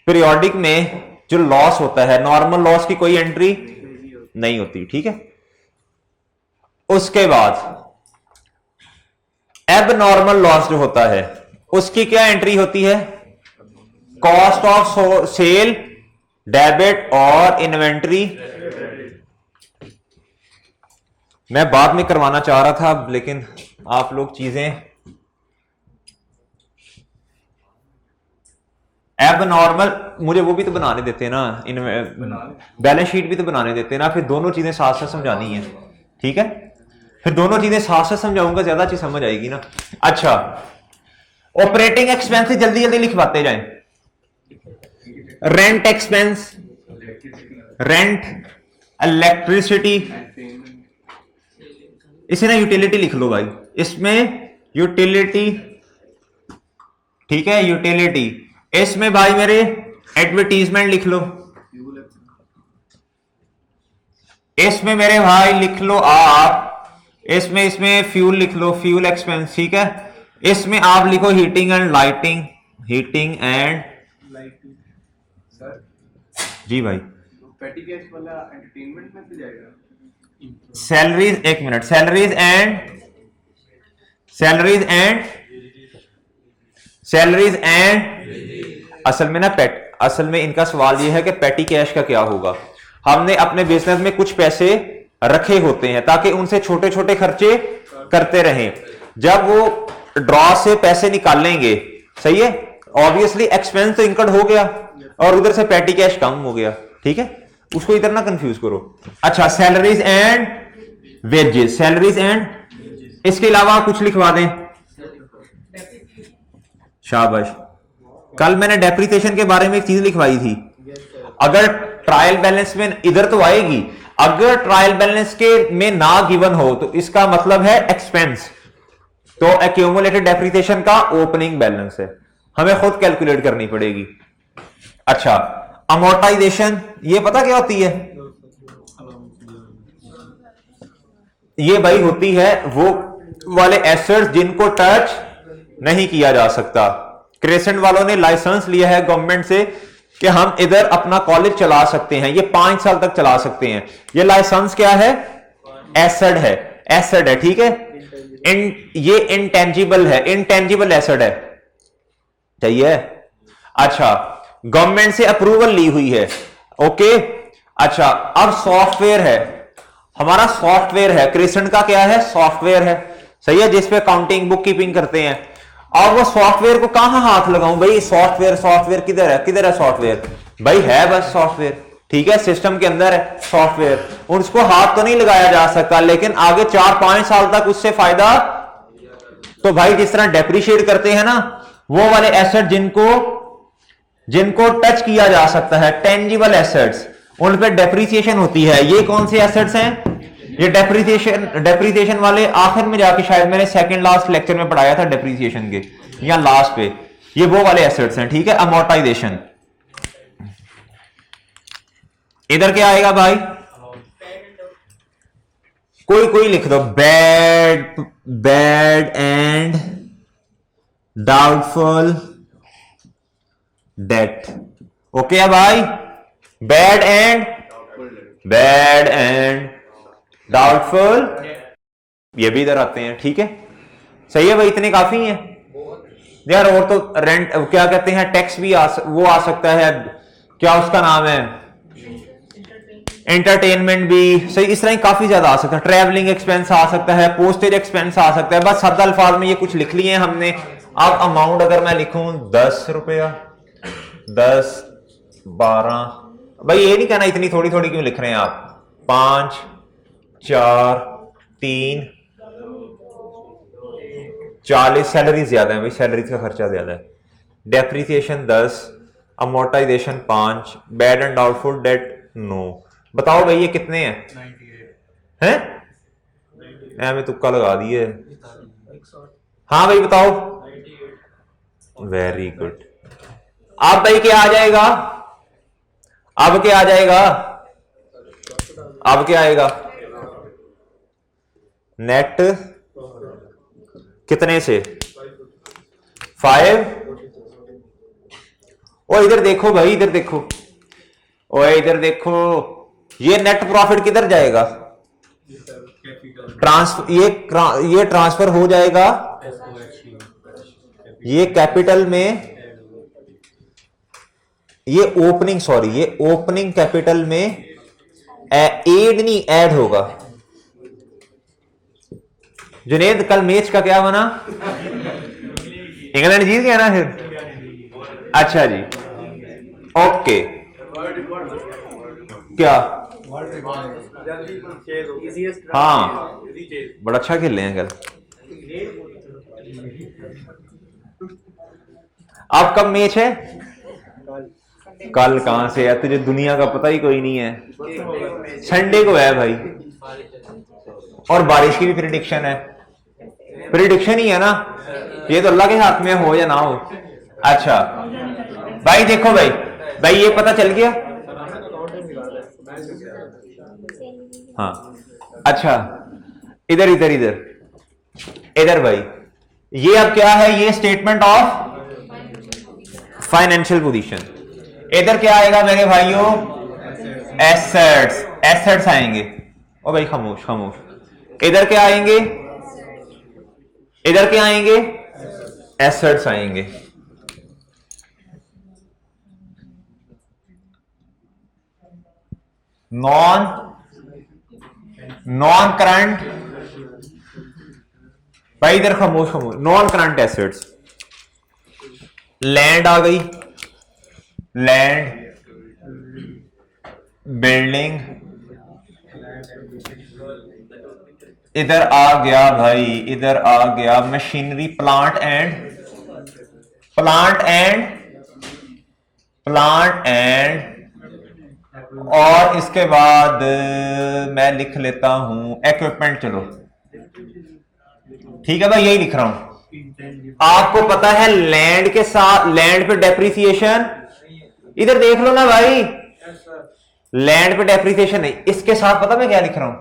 पीरियोडिक में जो लॉस होता है, नॉर्मल लॉस की कोई एंट्री नहीं होती। ठीक है, उसके बाद एबनॉर्मल लॉस जो होता है उसकी क्या एंट्री होती है? कॉस्ट ऑफ सेल, डेबिट और इन्वेंट्री। मैं बाद में करवाना चाह रहा था, लेकिन आप लोग चीजें एबनॉर्मल, मुझे वो भी तो बनाने देते ना, बैलेंस शीट भी तो बनाने देते ना, फिर दोनों चीजें साथ साथ समझानी है। ठीक है, फिर दोनों चीजें साथ साथ समझाऊंगा, ज्यादा अच्छी समझ आएगी ना। अच्छा, ऑपरेटिंग एक्सपेंसेस जल्दी जल्दी लिखवाते जाएं। रेंट एक्सपेंस, रेंट, इलेक्ट्रिसिटी, इसे ना यूटिलिटी लिख लो भाई, इसमें यूटिलिटी। ठीक है, यूटिलिटी, इसमें भाई मेरे एडवर्टीजमेंट लिख लो, इसमें मेरे भाई लिख लो आप, इसमें फ्यूल लिख लो, फ्यूल एक्सपेंस, ठीक है। इसमें आप लिखो heating and lighting, heating and जी भाई पेटी कैश वाला एंटरटेनमेंट में से जाएगा। सैलरीज, एक मिनट, सैलरीज एंड असल में ना असल में इनका सवाल ये है कि पेटी कैश का क्या होगा। हमने अपने बिजनेस में कुछ पैसे रखे होते हैं ताकि उनसे छोटे छोटे खर्चे करते रहें। जब वो ड्रॉ से पैसे निकालेंगे, सही है, ऑब्वियसली एक्सपेंस तो इनकम हो गया और उधर से पेटी कैश कम हो गया, ठीक है। उसको इधर ना कंफ्यूज करो। अच्छा, salaries and wages, salaries and, इसके अलावा कुछ लिखवा दें। शाबाश, कल मैंने डेप्रिसिएशन के बारे में एक चीज लिखवाई थी। अगर ट्रायल बैलेंस में इधर तो आएगी, अगर ट्रायल बैलेंस के में ना गिवन हो तो इसका मतलब है एक्सपेंस, तो एक्यूमुलेटेड डेप्रिसिएशन का ओपनिंग बैलेंस है, हमें खुद कैलकुलेट करनी पड़ेगी। अच्छा, अमोर्टाइजेशन, ये पता क्या होती है? ये भाई होती है वो वाले एसेट्स जिनको टच नहीं किया जा सकता। क्रेसेंट वालों ने लाइसेंस लिया है गवर्नमेंट से कि हम इधर अपना कॉलेज चला सकते हैं, ये 5 साल तक चला सकते हैं। ये लाइसेंस क्या है? एसेट है, एसेट है, ठीक है। ये इंटेंजिबल है, इंटेंजिबल एसेट है, चाहिए। अच्छा, गवर्नमेंट से अप्रूवल ली हुई है, ओके। अच्छा, अब सॉफ्टवेयर है, हमारा सॉफ्टवेयर है, क्रेसेंट का क्या है? सॉफ्टवेयर है, सही है, जिसपे अकाउंटिंग बुक कीपिंग करते हैं। और वो सॉफ्टवेयर को कहां हाथ लगाऊं भाई? सॉफ्टवेयर, सॉफ्टवेयर किधर है? किधर है सॉफ्टवेयर? भाई है बस सॉफ्टवेयर, ठीक है, सिस्टम के अंदर है सॉफ्टवेयर, उसको हाथ तो नहीं लगाया जा सकता, लेकिन आगे 4-5 साल तक उससे फायदा। तो भाई जिस तरह डेप्रिशिएट करते हैं ना, वो वाले एसेट जिनको टच किया जा सकता है, टेंजिबल एसेट्स, उन पे डेप्रिसिएशन होती है। ये कौन से एसेट्स हैं? ये डेप्रिसिएशन वाले आखिर में जाके शायद मैंने सेकंड लास्ट लेक्चर में पढ़ाया था डेप्रिसिएशन के, या लास्ट पे, ये वो वाले एसेट्स हैं, ठीक है। अमोर्टाइजेशन, इधर क्या आएगा भाई? कोई लिख दो, bad and doubtful debt, okay है भाई। बैड एंड डाउटफुल, ये भी इधर आते हैं, ठीक है, सही है भाई, इतने काफी हैं यार। और तो रेंट, क्या कहते हैं, टैक्स भी वो आ सकता है, क्या उसका नाम है, एंटरटेनमेंट भी, सही, इस तरह ही काफी ज्यादा आ सकता है। ट्रैवलिंग एक्सपेंस आ सकता है, पोस्टेज एक्सपेंस आ सकता है। बस शब्द अल्फाज में ये कुछ लिख लिए हैं हमने। अब अमाउंट अगर मैं लिखूं 10 रुपया, 10, 12, भाई ये नहीं कहना इतनी थोड़ी थोड़ी क्यों लिख रहे हैं आप। 5, 4, 3, 40, सैलरी ज्यादा है भाई, सैलरी का खर्चा ज्यादा है। Depreciation 10, amortisation 5, bad and doubtful debt 9। बताओ भाई ये कितने हैं? हैं? मैं तुक्का लगा दिए। हाँ भाई बताओ। Very good. अब भाई क्या आ जाएगा? अब क्या आ जाएगा? अब क्या आएगा? नेट कितने से? 5। ओ इधर देखो भाई, इधर देखो, ओ इधर देखो, ये नेट प्रॉफिट किधर जाएगा? ये ट्रांसफर हो जाएगा, ये कैपिटल में, ये ओपनिंग कैपिटल में एड नहीं ऐड होगा। जुनेद कल मैच का क्या बना? इंग्लैंड जीत गया ना फिर? अच्छा जी, ओके। क्या? हाँ बड़ा अच्छा खेल रहे हैं कल। अब कब मैच है? कल कहां से है? तुझे दुनिया का पता ही कोई नहीं है। संडे को है भाई, और बारिश की भी प्रिडिक्शन है। प्रिडिक्शन ही है ना, ये तो अल्लाह के हाथ में हो या ना हो। अच्छा भाई देखो भाई, भाई ये पता चल गया? हाँ अच्छा, इधर इधर इधर इधर भाई, ये अब क्या है? ये स्टेटमेंट ऑफ फाइनेंशियल पोजीशन। इधर क्या आएगा मेरे भाइयों? एसेट्स, एसेट्स आएंगे। ओ भाई खामोश खामोश। इधर क्या आएंगे? इधर क्या आएंगे? एसेट्स आएंगे। नॉन करंट, भाई इधर खामोश खामोश। नॉन करंट एसेट्स, लैंड आ गई, लैंड, बिल्डिंग, इधर आ गया भाई, इधर आ गया मशीनरी, प्लांट एंड और इसके बाद मैं लिख लेता हूं इक्विपमेंट। चलो ठीक है भाई, यही लिख रहा हूं। आपको पता है लैंड के साथ, लैंड पे डेप्रिसिएशन, इधर देख लो ना भाई, लैंड पे डेप्रिसिएशन नहीं, इसके साथ पता मैं क्या लिख रहा हूं?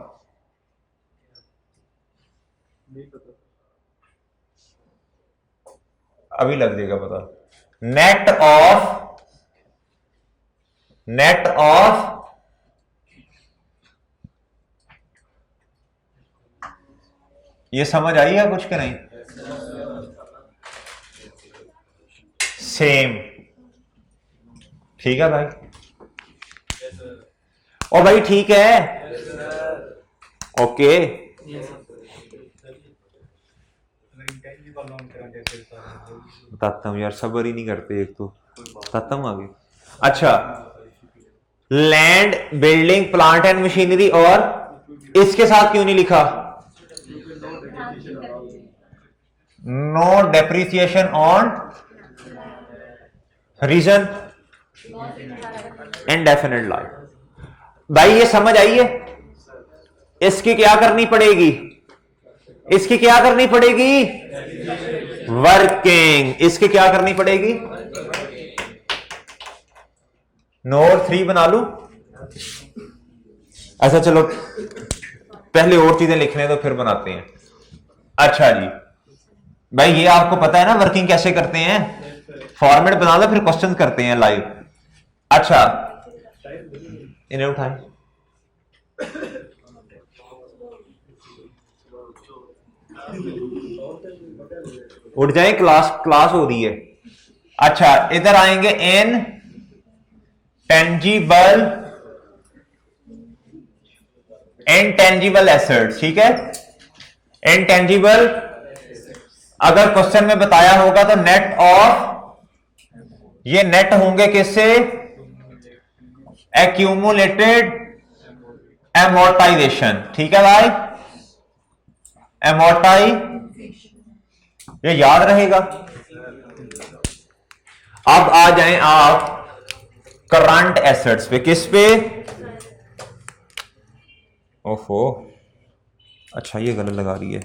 अभी लग जाएगा पता। नेट ऑफ ये समझ आई है कुछ के नहीं? सेम, ठीक है भाई। ओ भाई ठीक है, ओके। बताता हूं यार, सबर ही नहीं करते एक तो, बताता हूं आगे। अच्छा, land, building, plant and machinery, और इसके साथ क्यों नहीं लिखा? No depreciation on reason indefinite life. भाई ये समझ आई है? इसकी क्या करनी पड़ेगी? इसकी क्या करनी पड़ेगी? वर्किंग। इसकी क्या करनी पड़ेगी? नोट 3 बना लू। अच्छा चलो पहले और चीजें लिखने तो फिर बनाते हैं। अच्छा जी भाई, ये आपको पता है ना वर्किंग कैसे करते हैं? फॉर्मेट बना लो, फिर क्वेश्चन करते हैं लाइव। अच्छा इन्हें उठाएं। उठ जाए, क्लास हो रही है। अच्छा इधर आएंगे इन इनटेंजिबल एसेट्स, ठीक है। इनटेंजिबल, अगर क्वेश्चन में बताया होगा तो नेट ऑफ, ये नेट होंगे किससे? एक्यूमुलेटेड एमोर्टाइजेशन, ठीक है भाई। ये याद रहेगा। अब आ जाएं आप करंट एसेट्स पे। किस पे? ओहो अच्छा ये गलत लगा रही है।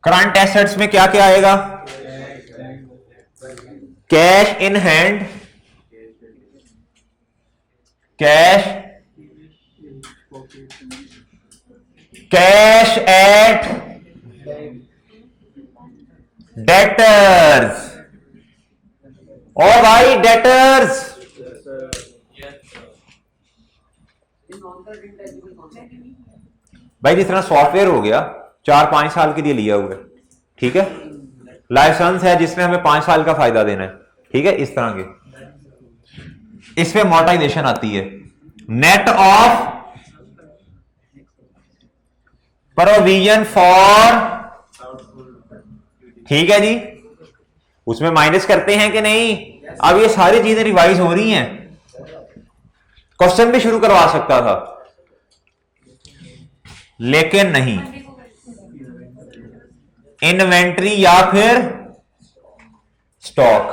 करंट एसेट्स में क्या क्या आएगा? Cash in hand, cash at debtors. और भाई डेटर्स, भाई जिस तरह सॉफ्टवेयर हो गया 4-5 साल के लिए लिया हुआ है, ठीक है। लाइसेंस है जिसमें हमें 5 साल का फायदा देना है, ठीक है। इस तरह के इस पे अमोर्टाइजेशन आती है। नेट ऑफ प्रोविजन फॉर, ठीक है जी, उसमें माइनस करते हैं कि नहीं? अब ये सारी चीजें रिवाइज हो रही हैं, क्वेश्चन भी शुरू करवा सकता था लेकिन नहीं। इन्वेंट्री या फिर स्टॉक,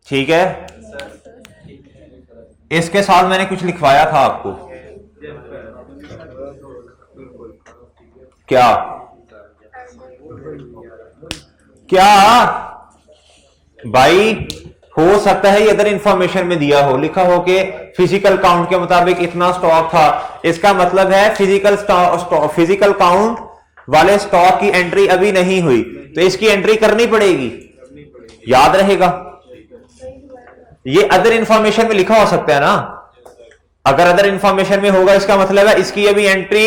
ठीक है। इसके साथ मैंने कुछ लिखवाया था आपको, क्या? क्या भाई हो सकता है ये अदर इंफॉर्मेशन में दिया हो, लिखा हो कि फिजिकल काउंट के मुताबिक इतना स्टॉक था, इसका मतलब है फिजिकल काउंट वाले स्टॉक की एंट्री अभी नहीं हुई, तो इसकी एंट्री करनी पड़ेगी, याद रहेगा। ये अदर इंफॉर्मेशन में लिखा हो सकता है ना, अगर अदर इंफॉर्मेशन में होगा इसका मतलब है इसकी अभी एंट्री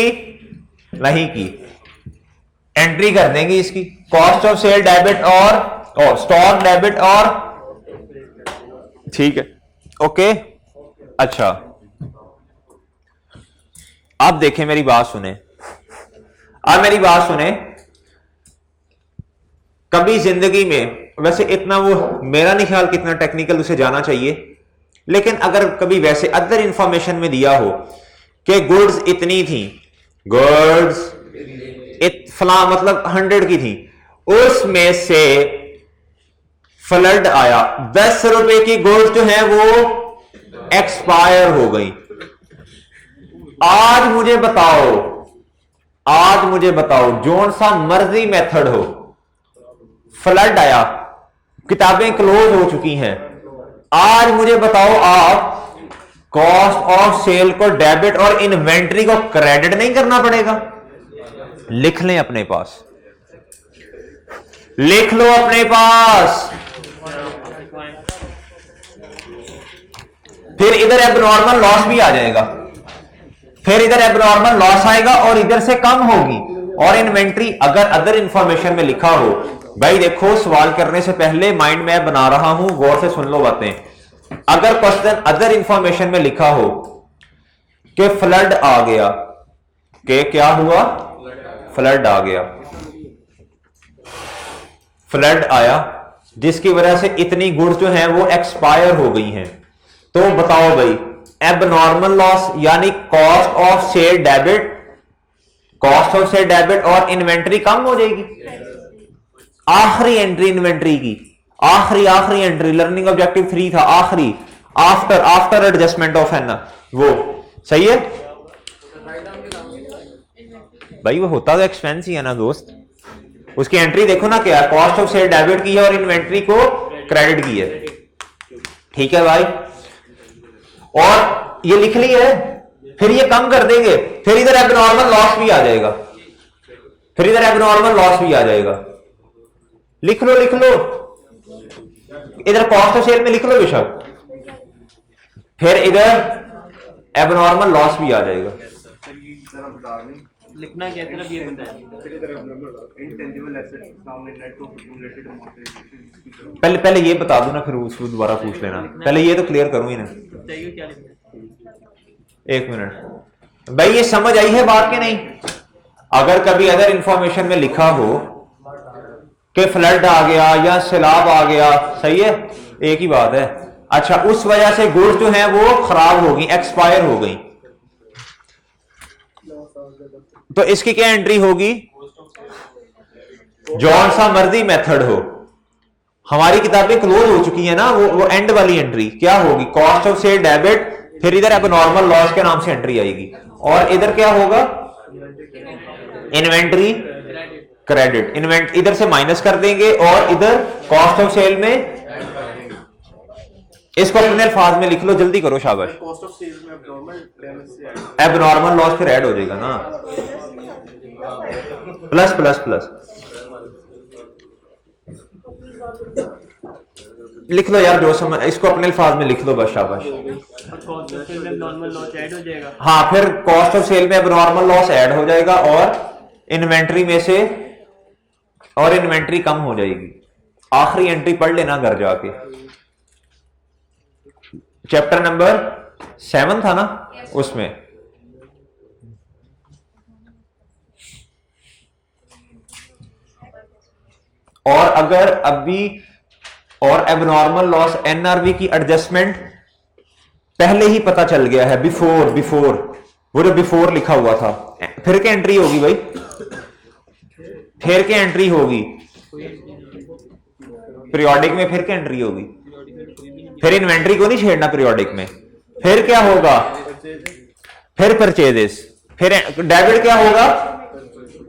नहीं की, एंट्री कर देंगे इसकी। कॉस्ट ऑफ सेल डेबिट और स्टॉक डेबिट और ठीक है, ओके। अच्छा आप देखें, मेरी बात सुने, अब मेरी बात सुने। कभी जिंदगी में, वैसे इतना वो मेरा नहीं ख्याल कितना टेक्निकल उसे जाना चाहिए, लेकिन अगर कभी वैसे अदर इंफॉर्मेशन में दिया हो कि गुड्स इतनी थी, गुड्स फला मतलब 100 की थी, उसमें से फ्लड आया, 10 रुपए की गुड्स जो है वो एक्सपायर हो गई। आज मुझे बताओ जोन सा मर्जी मेथड हो, फ्लड आया, किताबें क्लोज हो चुकी हैं, आज मुझे बताओ आप कॉस्ट ऑफ सेल को डेबिट और इन्वेंट्री को क्रेडिट नहीं करना पड़ेगा? लिख लें अपने पास, लिख लो अपने पास। फिर इधर एबनॉर्मल लॉस भी आ जाएगा, फिर इधर एबनॉर्मल लॉस आएगा और इधर से कम होगी। और इन्वेंट्री अगर अदर इंफॉर्मेशन में लिखा हो, भाई देखो सवाल करने से पहले माइंड मैप बना रहा हूं, गौर से सुन लो बातें। अगर क्वेश्चन अदर इंफॉर्मेशन में लिखा हो कि फ्लड आ गया, कि क्या हुआ, फ्लड आ गया, फ्लड आया जिसकी वजह से इतनी गुड्स जो हैं वो एक्सपायर हो गई हैं, तो बताओ भाई एबनॉर्मल लॉस यानी cost of sale debit, cost of sale debit और इन्वेंट्री कम हो जाएगी। आखिरी एंट्री इन्वेंट्री की, आखिरी एंट्री लर्निंग ऑब्जेक्टिव 3 था, आखिरी आफ्टर एडजस्टमेंट ऑफ एन, वो सही है भाई, वो होता तो एक्सपेंस ही है ना दोस्त। उसकी एंट्री देखो ना क्या है, कॉस्ट ऑफ सेल डेबिट की है और इन्वेंट्री को क्रेडिट की है, ठीक है भाई। और ये लिख ली है, फिर ये कम कर देंगे, फिर इधर एबनॉर्मल लॉस भी आ जाएगा, फिर इधर एबनॉर्मल लॉस भी आ जाएगा। लिख लो इधर कॉस्ट ऑफ सेल में लिख लो बेशक, फिर इधर एबनॉर्मल लॉस भी आ जाएगा। लिखना क्या तरफ ये बताया, पहले ये बता दो ना, फिर उसको दोबारा पूछ लेना, पहले ये तो क्लियर करूं ही ना। क्या लिखना, एक मिनट भाई, ये समझ आई है बात के नहीं? अगर कभी अदर इंफॉर्मेशन में लिखा हो कि फ्लड आ गया या सैलाब आ गया, सही है, एक ही बात है। अच्छा, उस वजह से गुड्स जो है वो खराब हो गई, एक्सपायर हो गई, तो इसकी क्या एंट्री होगी? जौन सा मर्जी मेथड हो, हमारी किताबें क्लोज हो चुकी है ना, वो एंड वाली एंट्री क्या होगी? कॉस्ट ऑफ सेल डेबिट, फिर इधर एबनॉर्मल लॉस के नाम से एंट्री आएगी, और इधर क्या होगा? इन्वेंट्री क्रेडिट, इधर से माइनस कर देंगे और इधर कॉस्ट ऑफ सेल में, इसको अपने अल्फाज में लिख लो, जल्दी करो, शाबाश। कॉस्ट ऑफ सेल्स में एबनॉर्मल लॉस फिर ऐड हो जाएगा ना, प्लस प्लस प्लस लिख लो यार, जो समझ, इसको अपने अल्फाज में लिख लो बस, शाबाश। कॉस्ट ऑफ सेल में नॉर्मल लॉस ऐड हो जाएगा, हाँ, फिर कॉस्ट ऑफ सेल में एबनॉर्मल लॉस ऐड हो जाएगा और इन्वेंट्री में से, और इन्वेंट्री कम हो जाएगी। आखिरी एंट्री पढ़ लेना घर जाके, चैप्टर नंबर 7 था ना उसमें। और अगर अभी और एबनॉर्मल लॉस एनआरवी की एडजस्टमेंट पहले ही पता चल गया है, बिफोर वो जो बिफोर लिखा हुआ था, फिर क्या एंट्री होगी भाई? फिर क्या एंट्री होगी? पीरियोडिक में फिर क्या एंट्री होगी? फिर इन्वेंट्री को नहीं छेड़ना पीरियोडिक में, फिर क्या होगा? फिर परचेजेस, फिर डेबिट क्या होगा?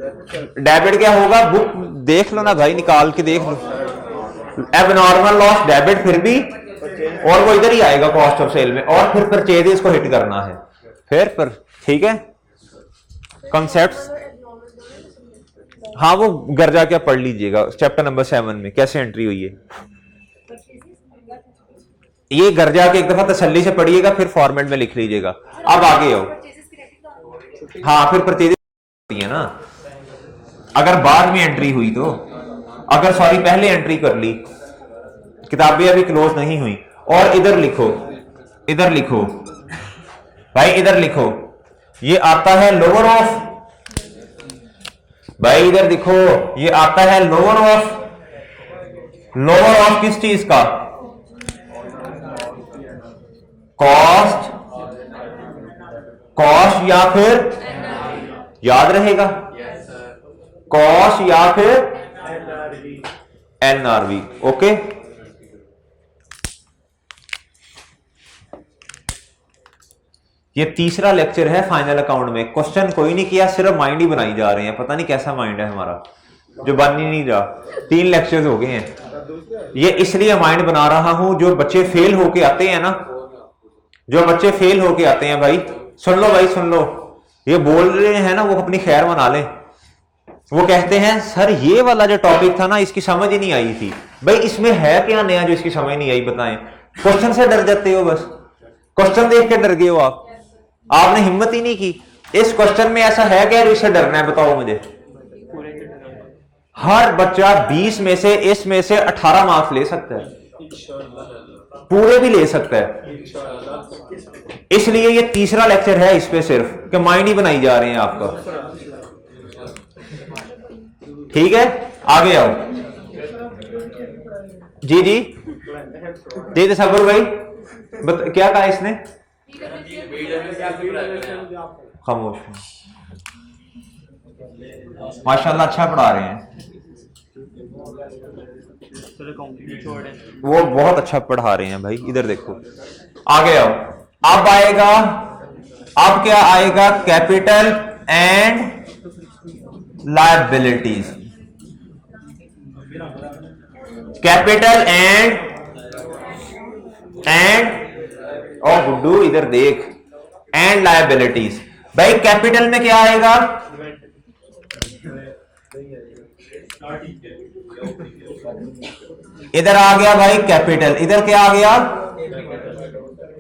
डेबिट क्या होगा, बुक देख लो ना भाई, निकाल के देख लो, एबनॉर्मल लॉस डेबिट फिर भी, और वो इधर ही आएगा कॉस्ट ऑफ सेल में, और फिर परचेज को हिट करना है फिर पर, ठीक है कॉन्सेप्ट्स। हाँ वो घर जाके पढ़ लीजिएगा चैप्टर नंबर 7 में कैसे एंट्री हुई है, ये घर जाके एक दफा तसल्ली से पढ़िएगा, फिर फॉर्मेट में लिख लीजिएगा। अब आगे आओ, हाँ फिर परचेज है ना, अगर बाद में एंट्री हुई तो, अगर सॉरी पहले एंट्री कर ली, किताबें अभी क्लोज नहीं हुई, और इधर लिखो, इधर लिखो भाई, इधर लिखो, ये आता है लोअर ऑफ, भाई इधर देखो, ये आता है लोअर ऑफ, लोअर ऑफ किस चीज का, कॉस्ट, कॉस्ट या फिर याद रहेगा, कॉस्ट या फिर एनआरवी, ओके। ये तीसरा लेक्चर है फाइनल अकाउंट में, क्वेश्चन कोई नहीं किया, सिर्फ माइंड ही बनाई जा रहे हैं, पता नहीं कैसा माइंड है हमारा जो बन ही नहीं रहा। 3 लेक्चर्स हो गए हैं, ये इसलिए माइंड बना रहा हूं, जो बच्चे फेल होके आते हैं ना, जो बच्चे फेल होके आते हैं भाई, सुन लो भाई सुन लो, ये बोल रहे हैं ना वो अपनी खैर मना लें, वो कहते हैं सर ये वाला जो टॉपिक था ना इसकी समझ ही नहीं आई थी, भाई इसमें है क्या नया जो इसकी समझ नहीं आई, बताएं। क्वेश्चन से डर जाते हो, बस क्वेश्चन देख के डर गए हो आप, आपने हिम्मत ही नहीं की। इस क्वेश्चन में ऐसा है क्या इससे डरना है, बताओ मुझे। हर बच्चा 20 में से, इसमें से 18 मार्क्स ले सकता है, पूरे भी ले सकता है, इसलिए ये तीसरा लेक्चर है इस पे, सिर्फ कि माइंड ही बनाई जा रहे हैं आपका, ठीक है। आगे आओ जी जी जी तसव्वुर भाई, क्या कहा इसने, खामोश, माशाल्लाह अच्छा पढ़ा रहे हैं, वो बहुत अच्छा पढ़ा रहे हैं भाई, इधर देखो। आगे आओ, अब आएगा, अब क्या आएगा, capital and liabilities, capital and ओ गुड्डू इधर देख, एंड लायबिलिटीज। भाई कैपिटल में क्या आएगा, इधर आ गया भाई कैपिटल, इधर क्या आ गया,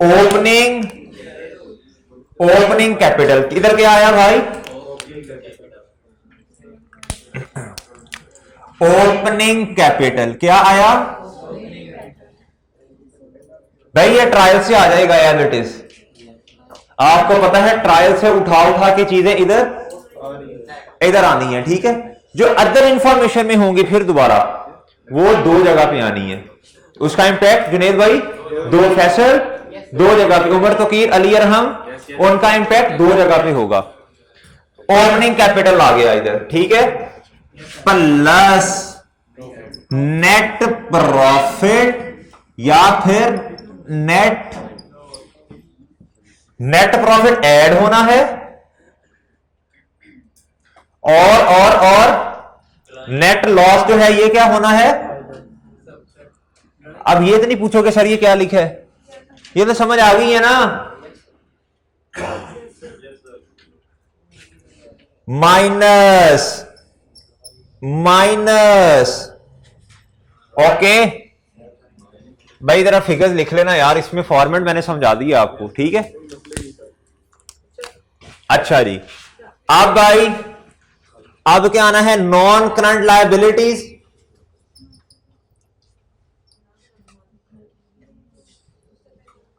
ओपनिंग, ओपनिंग कैपिटल, इधर क्या आया भाई, ओपनिंग कैपिटल, क्या आया भाई, ये ट्रायल से आ जाएगा एज इट इज, आपको पता है ट्रायल से उठा उठा के चीजें इधर इधर आनी है, ठीक है। जो अदर इंफॉर्मेशन में होंगी फिर दोबारा वो 2 जगह पे आनी है, उसका इंपैक्ट जुनेद भाई 2 फैसल 2 जगह पे, उमर तोकीर अली अरहम, उनका इंपैक्ट 2 जगह पे होगा। ओपनिंग कैपिटल आ गया इधर, ठीक है, प्लस नेट प्रॉफिट या फिर नेट प्रॉफिट ऐड होना है, और नेट लॉस जो है ये क्या होना है। अब ये तो नहीं पूछोगे सर ये क्या लिखा है, ये तो समझ आ गई है ना, माइनस ओके भाई, जरा फिगर्स लिख लेना यार, इसमें फॉर्मेट मैंने समझा दिया आपको, ठीक है। अच्छा जी, अब भाई अब क्या आना है, नॉन करंट लायबिलिटीज,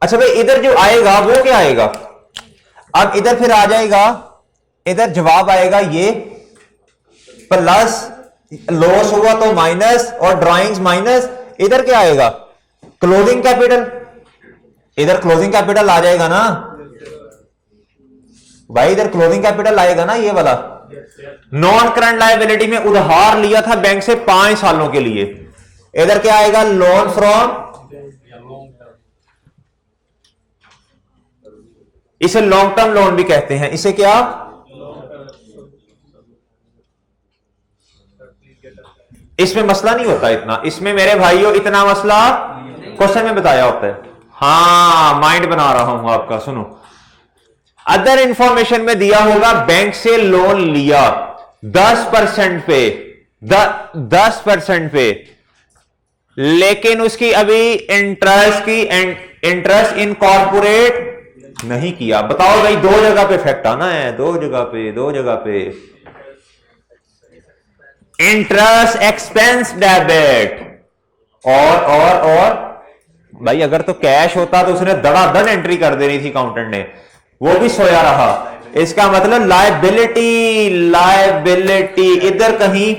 अच्छा भाई इधर जो आएगा वो क्या आएगा, अब इधर फिर आ जाएगा, इधर जवाब आएगा ये, प्लस लॉस हुआ तो माइनस, और ड्राइंग्स माइनस, इधर क्या आएगा, क्लोजिंग कैपिटल, इधर क्लोजिंग कैपिटल आ जाएगा ना भाई, इधर क्लोजिंग कैपिटल आएगा ना ये वाला। नॉन करंट लायबिलिटी में उधार लिया था बैंक से 5 सालों के लिए, इधर क्या आएगा, लोन फ्रॉम, इसे लॉन्ग टर्म लोन भी कहते हैं, इसे क्या, इसमें मसला नहीं होता इतना, इसमें मेरे भाइयों इतना मसला क्वेश्चन में बताया होता है। हाँ माइंड बना रहा हूं आपका, सुनो। अदर इंफॉर्मेशन में दिया होगा बैंक से लोन लिया 10% पे, 10% पे, लेकिन उसकी अभी इंटरेस्ट इनकॉर्पोरेट नहीं किया। बताओ भाई, दो जगह पे इफेक्ट आना है, दो जगह पे इंटरेस्ट एक्सपेंस डेबिट। और भाई अगर तो कैश होता तो उसने धड़ाधड़ एंट्री कर देनी थी अकाउंटेंट ने, वो भी सोया रहा। इसका मतलब लायबिलिटी इधर कहीं,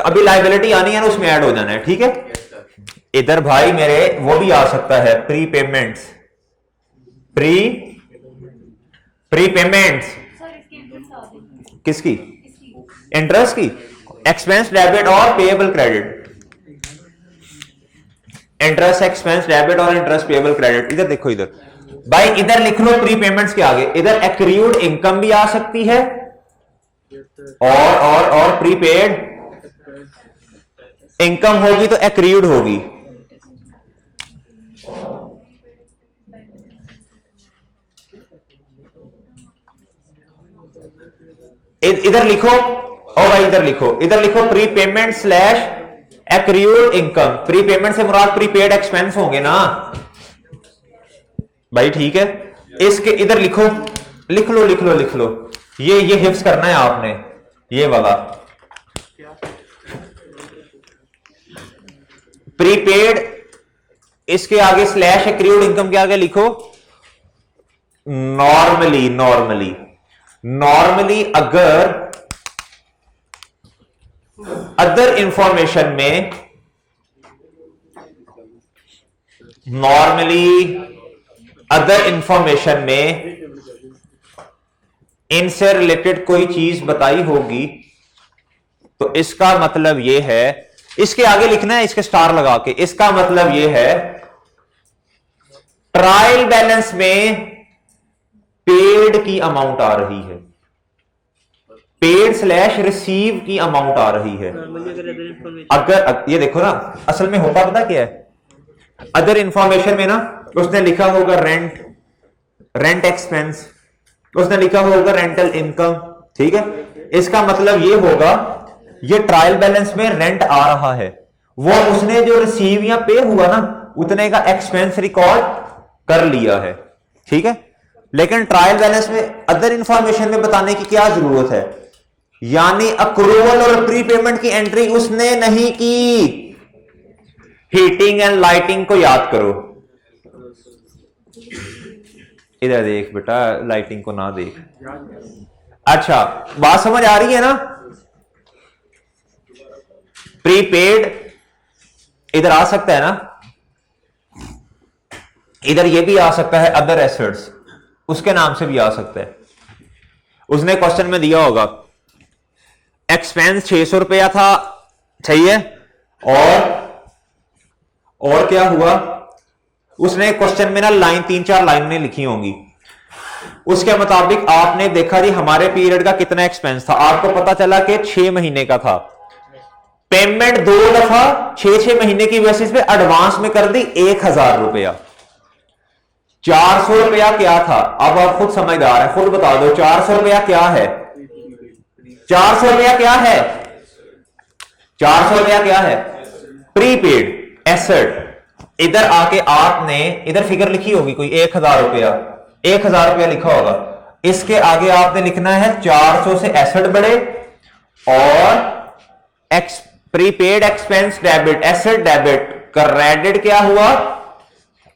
अभी लायबिलिटी आनी है ना, उसमें ऐड हो जाना है, ठीक है। इधर भाई मेरे वो भी आ सकता है, प्री पेमेंट्स, सर इसके इंटरेस्ट आ गई। किसकी? इसकी इंटरेस्ट की, एक्सपेंस डेबिट और payable credit, interest expense debit और इंटरेस्ट पेएबल क्रेडिट। इधर देखो, इधर भाई इधर लिख लो प्री पेमेंट्स के आगे, इधर एक्रीड इनकम भी आ सकती है और प्रीपेड इनकम होगी तो एक्रीड होगी। इधर लिखो, और भाई इधर लिखो pre payment slash acrid income. Pre payment से मुराद प्रीपेड एक्सपेंस होंगे ना भाई, ठीक है। इसके इधर लिख लो, ये हिफ्ज करना है आपने, ये वाला प्रीपेड, इसके आगे स्लैश एक्रीड इनकम के आगे लिखो नॉर्मली अगर अदर इंफॉर्मेशन में, इनसे रिलेटेड कोई चीज बताई होगी तो इसका मतलब यह है, इसके आगे लिखना है, इसके स्टार लगा के, इसका मतलब यह है ट्रायल बैलेंस में पेड की अमाउंट आ रही है, पेड स्लैश रिसीव की अमाउंट आ रही है। अगर ये देखो ना, असल में होता पता क्या है, अदर इंफॉर्मेशन में ना उसने लिखा होगा रेंट एक्सपेंस, उसने लिखा होगा रेंटल इनकम, ठीक है। इसका मतलब ये होगा ये ट्रायल बैलेंस में रेंट आ रहा है, वो उसने जो रिसीव या पे हुआ ना उतने का एक्सपेंस रिकॉर्ड कर लिया है, ठीक है। लेकिन ट्रायल बैलेंस में अदर इंफॉर्मेशन में बताने की क्या जरूरत है, यानी अक्रूवल और प्री पेमेंट की एंट्री उसने नहीं की। हीटिंग एंड लाइटिंग को याद करो, इधर देख बेटा, लाइटिंग को ना देख। अच्छा बात समझ आ रही है ना। प्रीपेड इधर आ सकता है ना, इधर ये भी आ सकता है अदर एसेट्स, उसके नाम से भी आ सकता है। उसने क्वेश्चन में दिया होगा एक्सपेंस 600 रुपया था, सही है, और क्या हुआ, उसने क्वेश्चन में ना लाइन 3-4 लाइनें लिखी होंगी, उसके मुताबिक आपने देखा जी हमारे पीरियड का कितना एक्सपेंस था, आपको पता चला कि 6 महीने का था, पेमेंट 2 दफा 6 महीने की बेसिस पे एडवांस में कर दी 1000 रुपया। 400 रुपया क्या था, अब आप खुद समझदार है, खुद बता दो 400 रुपया क्या है, 400 रुपया क्या है, 400 रुपया क्या है, प्रीपेड एसेट। इधर आके आपने इधर फिगर लिखी होगी कोई 1000 रुपया, 1000 रुपया लिखा होगा, इसके आगे आपने लिखना है 400 से एसेट बढ़े और prepaid expense debit, asset debit, credit क्या हुआ,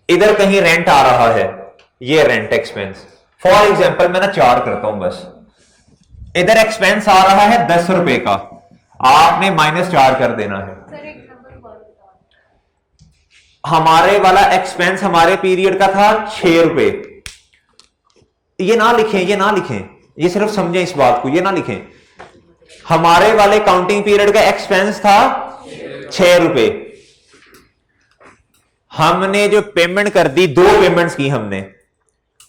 इधर कहीं रेंट आ रहा है, ये रेंट एक्सपेंस। फॉर एग्जांपल मैं ना 4 करता हूं बस, इधर एक्सपेंस आ रहा है 10 रुपए का, आपने -4 कर देना है। सर एक नंबर और बताओ, हमारे वाला एक्सपेंस हमारे पीरियड का था 6 रुपए, ये ना लिखें, ये सिर्फ समझें इस बात को, ये ना लिखें। हमारे वाले काउंटिंग पीरियड का एक्सपेंस था 6 रुपए, हमने जो पेमेंट कर दी, 2 पेमेंट्स की हमने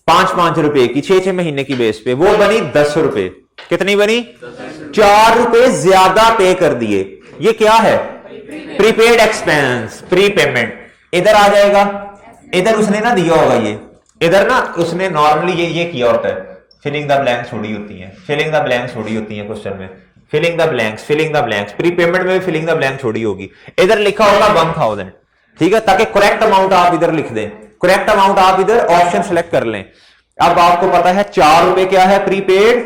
5-5 रुपए की 6 महीने की बेस पे, वो बनी 10 रुपए। कितनी बनी? 4 रुपए ज्यादा पे कर दिए। ये क्या है? Prepaid expense, prepayment. इधर आ जाएगा, इधर उसने ना दिया होगा, ये इधर ना उसने नॉर्मली ये किया होता है, फिलिंग द ब्लैंक्स थोड़ी होती है, फिलिंग द ब्लैंक्स थोड़ी होती है क्वेश्चन में, filling the blanks, filling the blanks. Prepayment में भी फिलिंग द ब्लैंक छोड़ी होगी। इधर लिखा होगा 1000, ठीक है, ताकि करेक्ट अमाउंट आप इधर लिख दें, करेक्ट अमाउंट आप इधर ऑप्शन सेलेक्ट कर लें। अब आपको पता है 4 रुपए क्या है? प्रीपेड,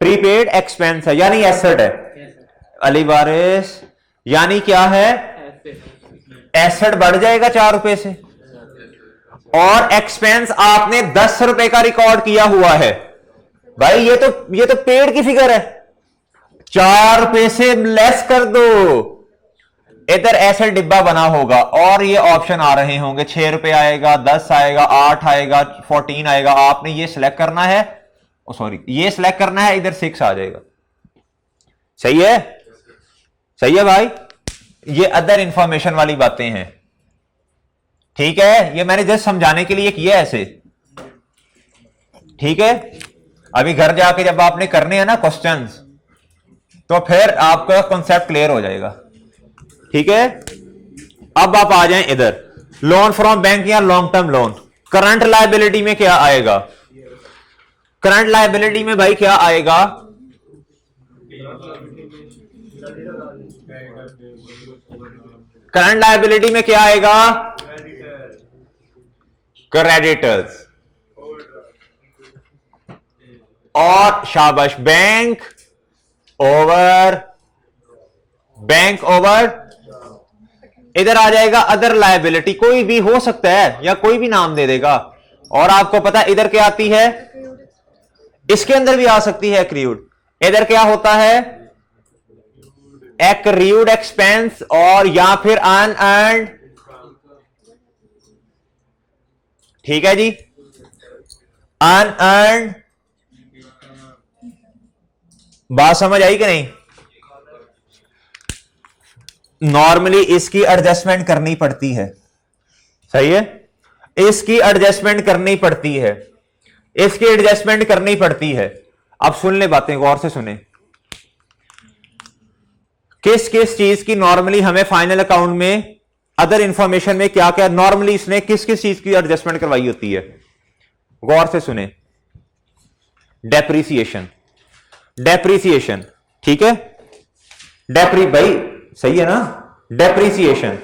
प्रीपेड एक्सपेंस है, यानी एसेट है। अली वारिस, यानी क्या है? एसेट बढ़ जाएगा 4 रुपए से, और एक्सपेंस आपने 10 रुपए का रिकॉर्ड किया हुआ है। भाई ये तो पेड की फिगर है, 4 रुपए से लेस कर दो। इधर एसेट डिब्बा बना होगा और ये ऑप्शन आ रहे होंगे, 6 रुपए आएगा, 10 आएगा, 8 आएगा, 14 आएगा। आपने ये सिलेक्ट करना है, सॉरी ये सिलेक्ट करना है, इधर 6 आ जाएगा। सही है? सही है भाई? ये अदर इंफॉर्मेशन वाली बातें हैं, ठीक है? ये मैंने जस्ट समझाने के लिए किया ऐसे, ठीक है? अभी घर जाके जब आपने करने हैं ना क्वेश्चंस, तो फिर आपका कॉन्सेप्ट क्लियर हो जाएगा, ठीक है? अब आप आ जाएं इधर, लोन फ्रॉम बैंक या long term loan. Current liability में क्या आएगा? करंट लायबिलिटी में भाई क्या आएगा? करंट लायबिलिटी में क्या आएगा? क्रेडिटर्स। और शाबाश, बैंक ओवर, बैंक ओवर। इधर आ जाएगा अदर लायबिलिटी, कोई भी हो सकता है या कोई भी नाम दे देगा। और आपको पता है इधर क्या आती है? इसके अंदर भी आ सकती है एक्रीयूड। इधर क्या होता है? एक्रीयूड एक्सपेंस, और या फिर अनअर्न्ड, ठीक है जी, अनअर्न्ड। बात समझ आई कि नहीं? नॉर्मली इसकी एडजस्टमेंट करनी पड़ती है, सही है? इसकी एडजस्टमेंट करनी पड़ती है, इसकी एडजस्टमेंट करनी पड़ती है। अब सुन ले बातें, गौर से सुने। किस किस चीज की नॉर्मली हमें फाइनल अकाउंट में, अदर इंफॉर्मेशन में क्या क्या नॉर्मली इसने किस किस चीज की एडजस्टमेंट करवाई होती है? गौर से सुने। डेप्रीसिएशन, डेप्रीसिएशन, ठीक है? भाई सही है ना? डेप्रीसिएशन।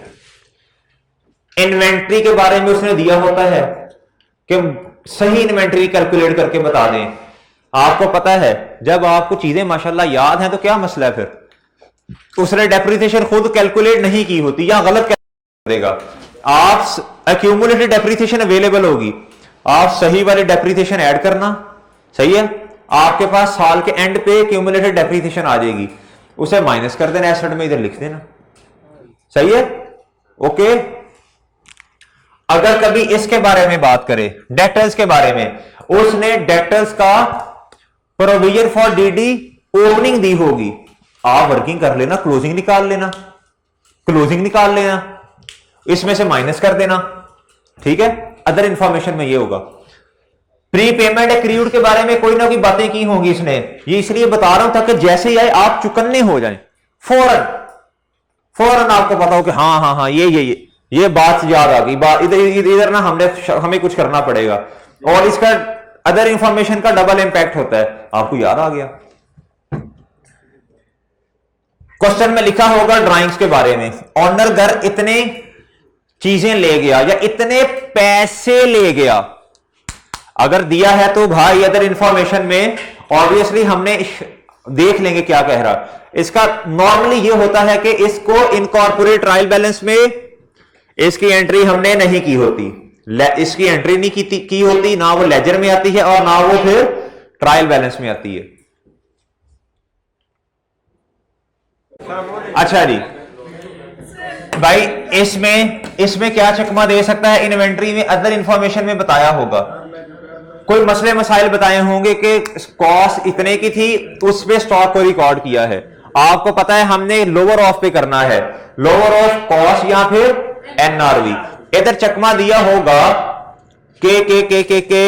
इन्वेंट्री के बारे में उसने दिया होता है कि सही इन्वेंट्री कैलकुलेट करके बता दें। आपको पता है जब आपको चीजें माशाल्लाह याद हैं तो क्या मसला है? फिर उसने डेप्रीसिएशन खुद कैलकुलेट नहीं की होती या गलत कैलकुलेट करेगा। आप एक्यूमुलेटेड डेप्रीसिएशन अवेलेबल होगी, आप सही वाली डेप्रीसिएशन ऐड करना, सही है? आपके पास साल के एंड पे एक्यूमुलेटेड डेप्रीसिएशन आ जाएगी, उसे माइनस कर देना, एसेट में इधर लिख देना, सही है? ओके। अगर कभी इसके बारे में बात करें, डेटर्स के बारे में, उसने डेटर्स का प्रोविजन फॉर डीडी ओपनिंग दी होगी, आप वर्किंग कर लेना, क्लोजिंग निकाल लेना, क्लोजिंग निकाल लेना, इसमें से माइनस कर देना, ठीक है? अदर इंफॉर्मेशन में ये होगा। प्री पेमेंट एक्रीयूड के बारे में कोई ना कोई बातें की होंगी इसने, ये इसलिए बता रहा हूं ताकि जैसे ही आए आप चुकन्ने हो जाएं, फौरन आपको पता हो कि हाँ हाँ हाँ ये बात याद आ गई, बात इधर ना हमें कुछ करना पड़ेगा, और इसका अदर इंफॉर्मेशन का डबल इंपैक्ट होता है, आपको याद आ गया। क्वेश्चन में लिखा होगा ड्राइंग्स के बारे में, ऑनर घर इतने चीजें ले गया या इतने पैसे ले गया, अगर दिया है तो भाई अदर इंफॉर्मेशन में ऑब्वियसली हमने देख लेंगे क्या कह रहा। इसका नॉर्मली ये होता है कि इसको इनकॉर्पोरेट ट्रायल बैलेंस में इसकी एंट्री हमने नहीं की होती, इसकी एंट्री नहीं की होती, ना वो लेजर में आती है और ना वो फिर ट्रायल बैलेंस में आती है। अच्छा जी भाई, इसमें क्या चकमा दे सकता है? इन्वेंट्री में अदर इंफॉर्मेशन में बताया होगा, कोई मसले मसाइल बताए होंगे कि कॉस्ट इतने की थी, उस पे स्टॉक को रिकॉर्ड किया है। आपको पता है हमने लोअर ऑफ पे करना है, लोअर ऑफ कॉस्ट या फिर एनआरवी। इधर चकमा दिया होगा के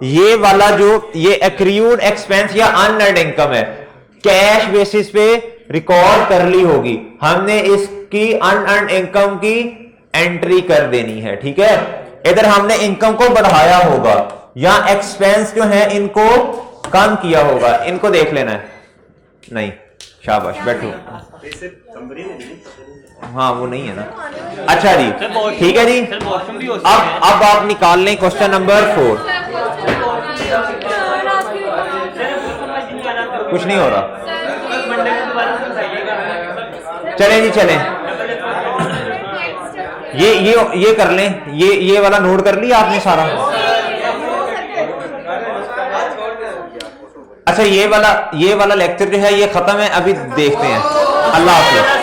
ये वाला जो ये एक्रियूड एक्सपेंस या अनअर्न्ड इनकम है, कैश बेसिस पे रिकॉर्ड कर ली होगी, हमने इसकी अनअर्न्ड इनकम की एंट्री कर देनी है। ठीक है, इधर हमने इनकम को बढ़ाया होगा या एक्सपेंस जो है इनको कम किया होगा, इनको देख लेना है। नहीं, शाबाश, बैठो। हाँ वो नहीं है ना। अच्छा जी, ठीक है जी। अब आप निकाल लें क्वेश्चन नंबर 4। कुछ नहीं हो रहा, चलें जी चलें। ये कर लें, ये वाला नोट कर लिया आपने सारा। अच्छा ये वाला लेक्चर जो है ये खत्म है, अभी देखते हैं। अल्लाह हाफिज़।